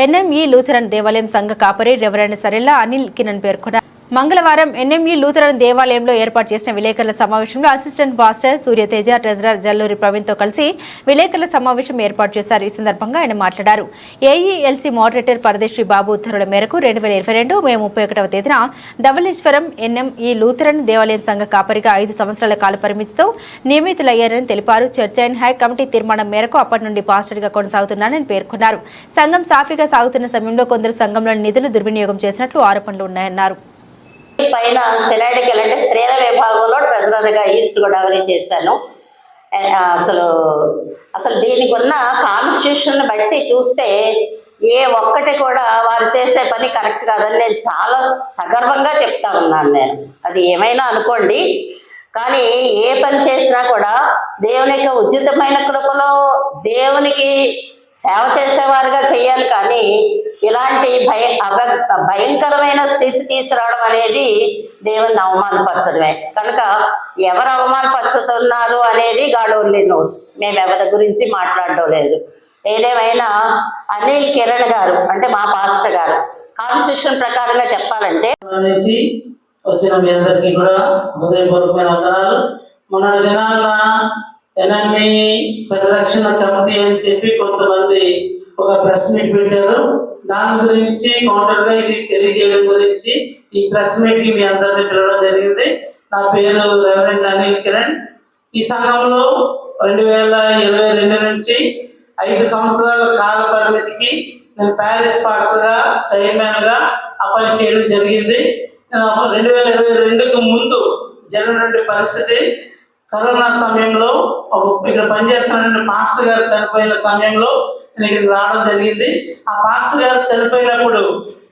ఎన్ఎంఈ లూథరన్ దేవాలయం సంఘ కాపరి రెవరెండ్ సరెల్లా అనిల్ కిరణ్ పేర్కొన్నారు. మంగళవారం ఎన్ఎంఈ లూథరన్ దేవాలయంలో ఏర్పాటు చేసిన విలేకరుల సమావేశంలో assistant pastor Suryateja, treasurer Jalluri ప్రవీణ్తో కలిసి విలేకరుల సమావేశం ఏర్పాటు చేశారు. ఈ సందర్భంగా ఆయన మాట్లాడారు. ఏఈఎల్సీ మోడరేటర్ పరదేశ్వరి బాబు ఉత్తర్వుల మేరకు 2022 మే 31వ తేదీన ధవళేశ్వరం ఎన్ఎంఈ లూథరన్ దేవాలయం సంఘ కాపరిగా 5 సంవత్సరాల కాల పరిమితితో నియమితులయ్యారని తెలిపారు. చర్చ్ అండ్ హై కమిటీ తీర్మానం మేరకు అప్పటి నుండి పాస్టర్గా కొనసాగుతున్నారని పేర్కొన్నారు. సంఘం సాఫీగా సాగుతున్న సమయంలో కొందరు సంఘంలోని నిధులు దుర్వినియోగం చేసినట్లు ఆరోపణలు ఉన్నాయన్నారు. పైన సెలాడికల్ అంటే స్త్రీల విభాగంలో ట్రెజరర్గా ఈస్ట్ గోదావరి చేశాను. అసలు దీనికి ఉన్న కాన్స్టిట్యూషన్ బట్టి చూస్తే ఏ ఒక్కటి కూడా వారు చేసే పని కరెక్ట్ కాదని నేను చాలా సగర్వంగా చెప్తా ఉన్నాను. నేను అది ఏమైనా అనుకోండి, కానీ ఏ పని చేసినా కూడా దేవుని యొక్క ఉచితమైన కృపలో దేవునికి సేవ చేసేవారుగా చేయాలి. కానీ ఇలాంటి భయంకరమైన స్థితి తీసుకురావడం అనేది దేవుని అవమానపరచడమే. కనుక ఎవరు అవమానపరుచుతున్నారు అనేది గాడ్ ఓన్లీ నోస్. మేము ఎవరి గురించి మాట్లాడడం లేదు. ఏదేమైనా అనిల్ కిరణ్ గారు అంటే మా పాస్టర్ గారు కాన్స్టిట్యూషన్ ప్రకారంగా చెప్పాలంటే నుంచి వచ్చిన మీ అందరికీ కూడా హృదయపూర్వకమైన వందనాలు. మొన్న దినాన్న ఎన్ఎంఈ పరిరక్షణ కమిటీ అని చెప్పి కొంతమంది ఒక ప్రెస్ మీట్ పెట్టారు. దాని గురించి కౌంటర్గా ఇది తెలియజేయడం గురించి ఈ ప్రెస్ మీట్కి మీ అందరినీ పిలవడం జరిగింది. నా పేరు రెవరెండ్ అనిల్ కిరణ్. ఈ సంఘంలో 2022 నుంచి 5 సంవత్సరాల కాల పరిమితికి నేను ప్యారిస్ పాస్టర్గా, చైర్మన్గా అపాయింట్ చేయడం జరిగింది. 2022కు ముందు జరిగినటువంటి పరిస్థితి, కరోనా సమయంలో ఇక్కడ పనిచేస్తున్న పాస్టర్ గారు చనిపోయిన సమయంలో నేను ఇక్కడికి రావడం జరిగింది. ఆ పాస్టర్ గారు చనిపోయినప్పుడు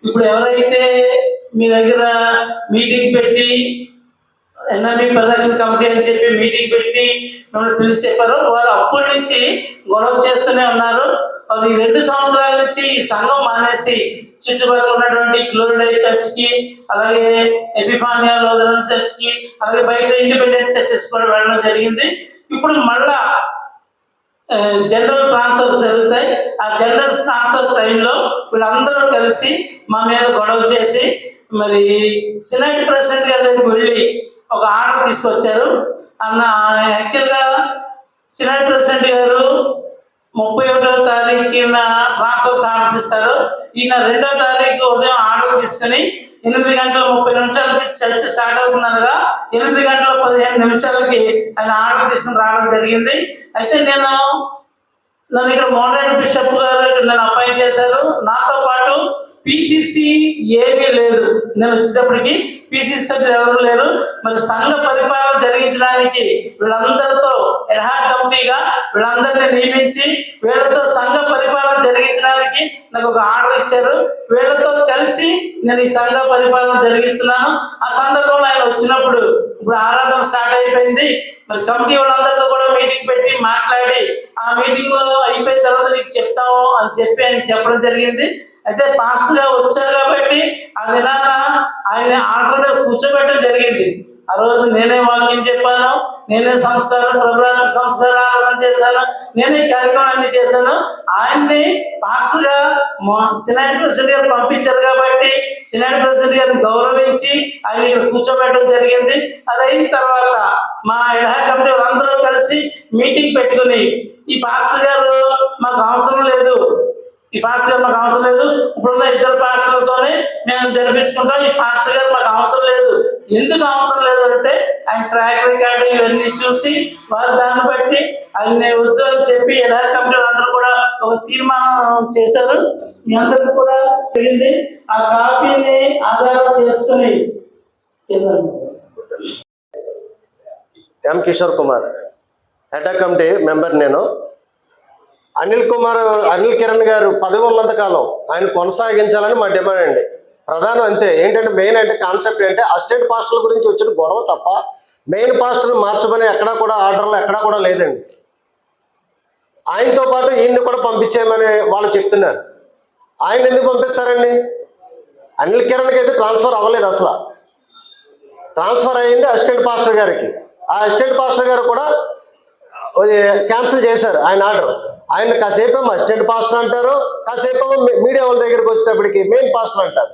ఇప్పుడు ఎవరైతే మీ దగ్గర మీటింగ్ పెట్టి ఎన్ఎంఈ పరిరక్షణ కమిటీ అని చెప్పి మీటింగ్ పెట్టి మిమ్మల్ని పిలిచి చెప్పారో వారు అప్పటి నుంచి గొడవ చేస్తూనే ఉన్నారు. వాళ్ళు ఈ 2 సంవత్సరాల నుంచి ఈ సంఘం మానేసి చుట్టుపక్కల ఉన్నటువంటి గ్లోరీ చర్చ్కి, అలాగే ఎపిఫానియా లూథరన్ చర్చ్కి, అలాగే బయట ఇండిపెండెంట్ చర్చెస్ కూడా వెళ్ళడం జరిగింది. ఇప్పుడు మళ్ళా జనరల్ ట్రాన్స్ఫర్స్ జరుగుతాయి. ఆ జనరల్ ట్రాన్స్ఫర్ టైంలో వీళ్ళందరూ కలిసి మా మీద గొడవ చేసి మరి సినైట్ ప్రెసిడెంట్ గారి దగ్గరికి వెళ్ళి ఒక ఆర్డర్ తీసుకొచ్చారు. యాక్చువల్గా సినైట్ ప్రెసిడెంట్ గారు 31వ తారీఖున ట్రాన్స్ఫర్స్ ఆర్డర్స్ ఇస్తారు. ఈయన 2వ తారీఖు ఉదయం ఆర్డర్ తీసుకుని 8 గంటల 30 నిమిషాలకి చర్చ్ స్టార్ట్ అవుతుందనగా 8 గంటల 15 నిమిషాలకి ఆయన ఆర్డర్ తీసుకుని రావడం జరిగింది. అయితే నన్ను ఇక్కడ మోడరేటర్ బిషప్ గారు నన్ను అపాయింట్ చేశారు. నాతో పాటు పిసిసి ఏమీ లేదు. నేను వచ్చేటప్పటికి పిసిసి సభ్యులు ఎవరు లేరు. మరి సంఘ పరిపాలన జరిగించడానికి వీళ్ళందరితో ఎన్హా కమిటీగా వీళ్ళందరినీ నియమించి వీళ్ళతో సంఘ పరిపాలన జరిగించడానికి నాకు ఒక ఆర్డర్ ఇచ్చారు. వీళ్ళతో కలిసి నేను ఈ సంఘ పరిపాలన జరిగిస్తున్నాను. ఆ సందర్భంలో ఆయన వచ్చినప్పుడు ఇప్పుడు ఆరాధన స్టార్ట్ అయిపోయింది. మరి కమిటీ వాళ్ళందరితో కూడా మీటింగ్ పెట్టి మాట్లాడి ఆ మీటింగ్ అయిపోయిన తర్వాత నీకు చెప్తాము అని చెప్పి ఆయన చెప్పడం జరిగింది. అయితే పాస్టర్గా వచ్చారు కాబట్టి ఆ దినాన ఆయన ఆర్డర్ కూర్చోబెట్టడం జరిగింది. ఆ రోజు నేనే వాక్యం చెప్పాను, నేనే ప్రభాత సంస్కారాలను చేశాను, నేనే కార్యక్రమం అన్ని చేశాను. ఆయన్ని పాస్టర్గా సినాడ్ ప్రెసిడెంట్ గారు పంపించారు కాబట్టి సినాడ్ ప్రెసిడెంట్ గారిని గౌరవించి ఆయన ఇక్కడ కూర్చోబెట్టడం జరిగింది. అది అయిన తర్వాత మా ఎడహా కమిటీ వాళ్ళందరూ కలిసి మీటింగ్ పెట్టుకుని ఈ పాస్టర్ గారు మాకు అవసరం లేదు, ఇప్పుడున్న ఇద్దరు పాస్టర్లతోనే మేము జరిపించుకుంటాం, ఈ పాస్టర్ గారు మాకు అవసరం లేదు. ఎందుకు అవసరం లేదు అంటే ఆయన ట్రాక్ రికార్డు ఇవన్నీ చూసి వారు దాన్ని బట్టి ఆయన వద్దు అని చెప్పి ఎడా కమిటీ అందరూ కూడా ఒక తీర్మానం చేశారు. మీ అందరికీ కూడా తెలిసింది. ఆ కాపీని ఆధారం చేసుకుని M Kishore Kumar head committee member. నేను అనిల్ కిరణ్ గారు పదవి ఉన్నంత కాలం ఆయన కొనసాగించాలని మా డిమాండ్ అండి. ప్రధానం అంతే. ఏంటంటే మెయిన్ అంటే కాన్సెప్ట్ ఏంటంటే అసిస్టెంట్ పాస్టర్ల గురించి వచ్చిన గొడవ తప్ప మెయిన్ పాస్టర్ని మార్చమని ఎక్కడా కూడా ఆర్డర్లు ఎక్కడా కూడా లేదండి. ఆయనతో పాటు ఈయన్ని కూడా పంపించేయమని వాళ్ళు చెప్తున్నారు. ఆయన ఎందుకు పంపిస్తారండి? అనిల్ కిరణ్కి అయితే ట్రాన్స్ఫర్ అవ్వలేదు, అసలు ట్రాన్స్ఫర్ అయ్యింది అసిస్టెంట్ పాస్టర్ గారికి. ఆ అసిస్టెంట్ పాస్టర్ గారు కూడా క్యాన్సిల్ చేశారు ఆయన ఆర్డర్. ఆయన కాసేపు అసిస్టెంట్ పాస్టర్ అంటారు, కాసేపు మీడియా వాళ్ళ దగ్గరికి వచ్చేటప్పటికి మెయిన్ పాస్టర్ అంటారు.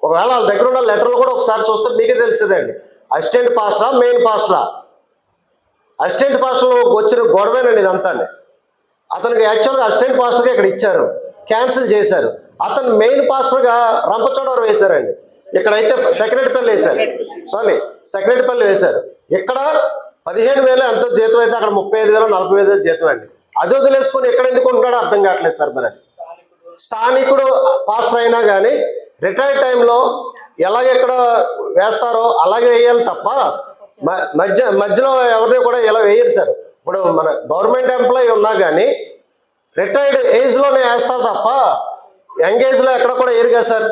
ఒకవేళ వాళ్ళ దగ్గర ఉన్న లెటర్లు కూడా ఒకసారి చూస్తే మీకే తెలుస్తుందండి అసిస్టెంట్ పాస్టరా మెయిన్ పాస్టరా. అసిస్టెంట్ పాస్టర్లో వచ్చిన గొడవేనండి ఇదంతా. అతనికి యాక్చువల్గా అసిస్టెంట్ పాస్టర్గా ఇక్కడ ఇచ్చారు, క్యాన్సిల్ చేశారు. అతను మెయిన్ పాస్టర్గా రంపచోడవరం వేశారండి. ఇక్కడైతే సెక్రటరీపల్లి వేశారు. ఇక్కడ 15,000 ఎంతో జీతం అయితే అక్కడ 35,000 40,000 జీతం అండి. అది వదిలేసుకొని ఎక్కడ ఎందుకు ఉంటాడో అర్థం కావట్లేదు సార్. మరి స్థానికుడు పాస్టర్ అయినా కానీ రిటైర్డ్ టైంలో ఎలాగెక్కడ వేస్తారో అలాగే వేయాలి తప్ప మధ్యలో ఎవరిని కూడా ఇలా వేయరు సార్. ఇప్పుడు మన గవర్నమెంట్ ఎంప్లాయీ ఉన్నా కానీ రిటైర్డ్ ఏజ్లోనే వేస్తారు తప్ప యంగ్ ఏజ్లో ఎక్కడ కూడా వేయరు కదా సార్.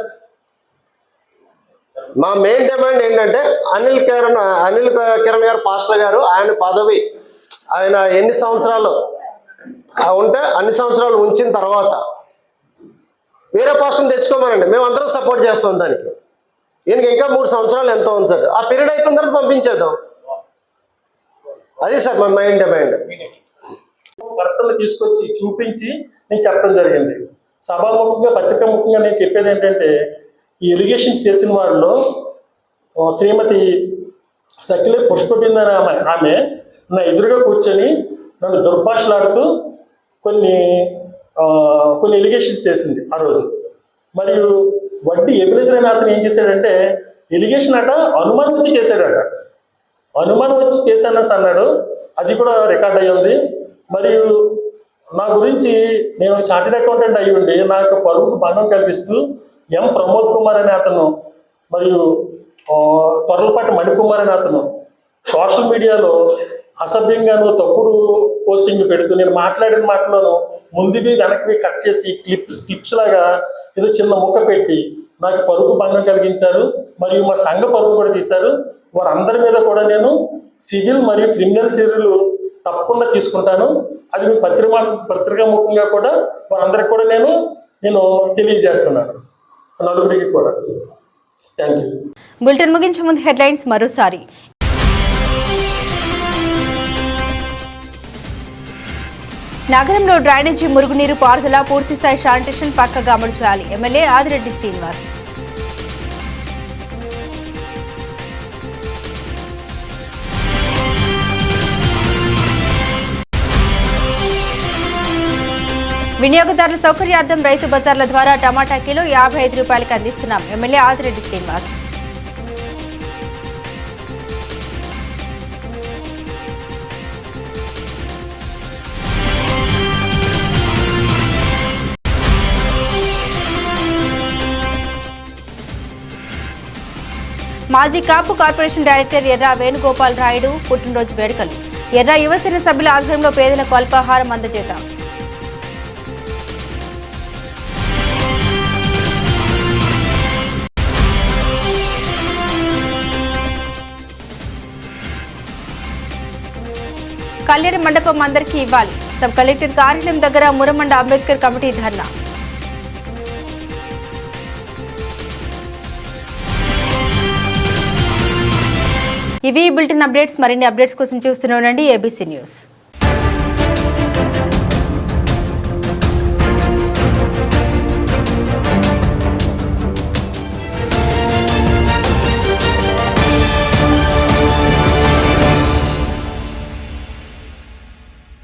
మా మెయిన్ డిమాండ్ ఏంటంటే అనిల్ కిరణ్ గారు పాస్టర్ గారు ఆయన పదవి ఆయన ఎన్ని సంవత్సరాలు ఉంటే అన్ని సంవత్సరాలు ఉంచిన తర్వాత వేరే పాస్టర్ని తెచ్చుకోమనండి, మేము అందరం సపోర్ట్ చేస్తాం దానికి. ఈయనకి ఇంకా 3 సంవత్సరాలు ఎంతో ఉంచాడు, ఆ పీరియడ్ అయిపోయిన తర్వాత పంపించేద్దాం. అది సార్ మా మెయిన్ డిమాండ్. పర్సన్లు తీసుకొచ్చి చూపించి నేను చెప్పడం జరిగింది. సభాముఖంగా పత్రికాముఖంగా నేను చెప్పేది ఏంటంటే ఈ ఎలిగేషన్స్ చేసిన వారిలో శ్రీమతి సకిలే పుష్పబింద ఆమె నా ఎదురుగా కూర్చొని నన్ను దుర్భాషలాడుతూ కొన్ని ఎలిగేషన్స్ చేసింది ఆ రోజు. మరియు వడ్డీ ఎబిలిజరైన అతను ఏం చేశాడంటే ఎలిగేషన్ అనుమానం వచ్చి చేశాడట. అనుమానం వచ్చి చేశానని అన్నాడు, అది కూడా రికార్డ్ అయ్యి ఉంది. మరియు నా గురించి నేను చార్టెడ్ అకౌంటెంట్ అయ్యి ఉండి నాకు పరువుకు భంగం కల్పిస్తూ ఎం ప్రమోద్ కుమార్ అనే అతను మరియు తొర్లపాటి మణికుమార్ అనే అతను సోషల్ మీడియాలో అసభ్యంగా తప్పుడు పోస్టింగ్ పెడుతూ నేను మాట్లాడిన మాటలను ముందువి వెనక్కి కట్ చేసి క్లిప్స్ లాగా ఏదో చిన్న ముక్క పెట్టి నాకు పరువు భంగం కలిగించారు. మరియు మా సంఘ పరువు కూడా తీశారు. వారందరి మీద కూడా నేను సివిల్ మరియు క్రిమినల్ చర్యలు తప్పకుండా తీసుకుంటాను. అది మీ పత్రికాముఖంగా కూడా వారందరికి కూడా నేను తెలియజేస్తున్నాను, నలుగురికి కూడా. Thank you. బులెటిన్ ముగించే ముందు హెడ్లైన్స్ మరోసారి. నగరంలో డ్రైనేజీ మురుగునీరు పారుదల పూర్తిస్థాయి శానిటేషన్ పక్కగా అమలు చేయాలి. ఎమ్మెల్యే ఆదిరెడ్డి శ్రీనివాస్. వినియోగదారుల సౌకర్యార్థం రైతు బజార్ల ద్వారా టమాటా కిలో 55 రూపాయలకు అందిస్తున్నాం. ఎమ్మెల్యే ఆదిరెడ్డి శ్రీనివాస్. మాజీ కాపు కార్పొరేషన్ డైరెక్టర్ ఎర్రా వేణుగోపాల్ రాయుడు పుట్టినరోజు వేడుకలు. ఎర్రా యువసేన సభ్యుల ఆధ్వర్యంలో పేదలకు అల్పాహారం అందజేత. కళ్యాణ మండపం అందరికీ ఇవ్వాలి. సబ్ కలెక్టర్ కార్యాలయం దగ్గర మురమండ అంబేద్కర్ కమిటీ ధర్నా. ఇవి బులెటిన్ అప్డేట్స్. మరిన్ని అప్డేట్స్ కోసం చూస్తూనే ఉండండి ABC న్యూస్.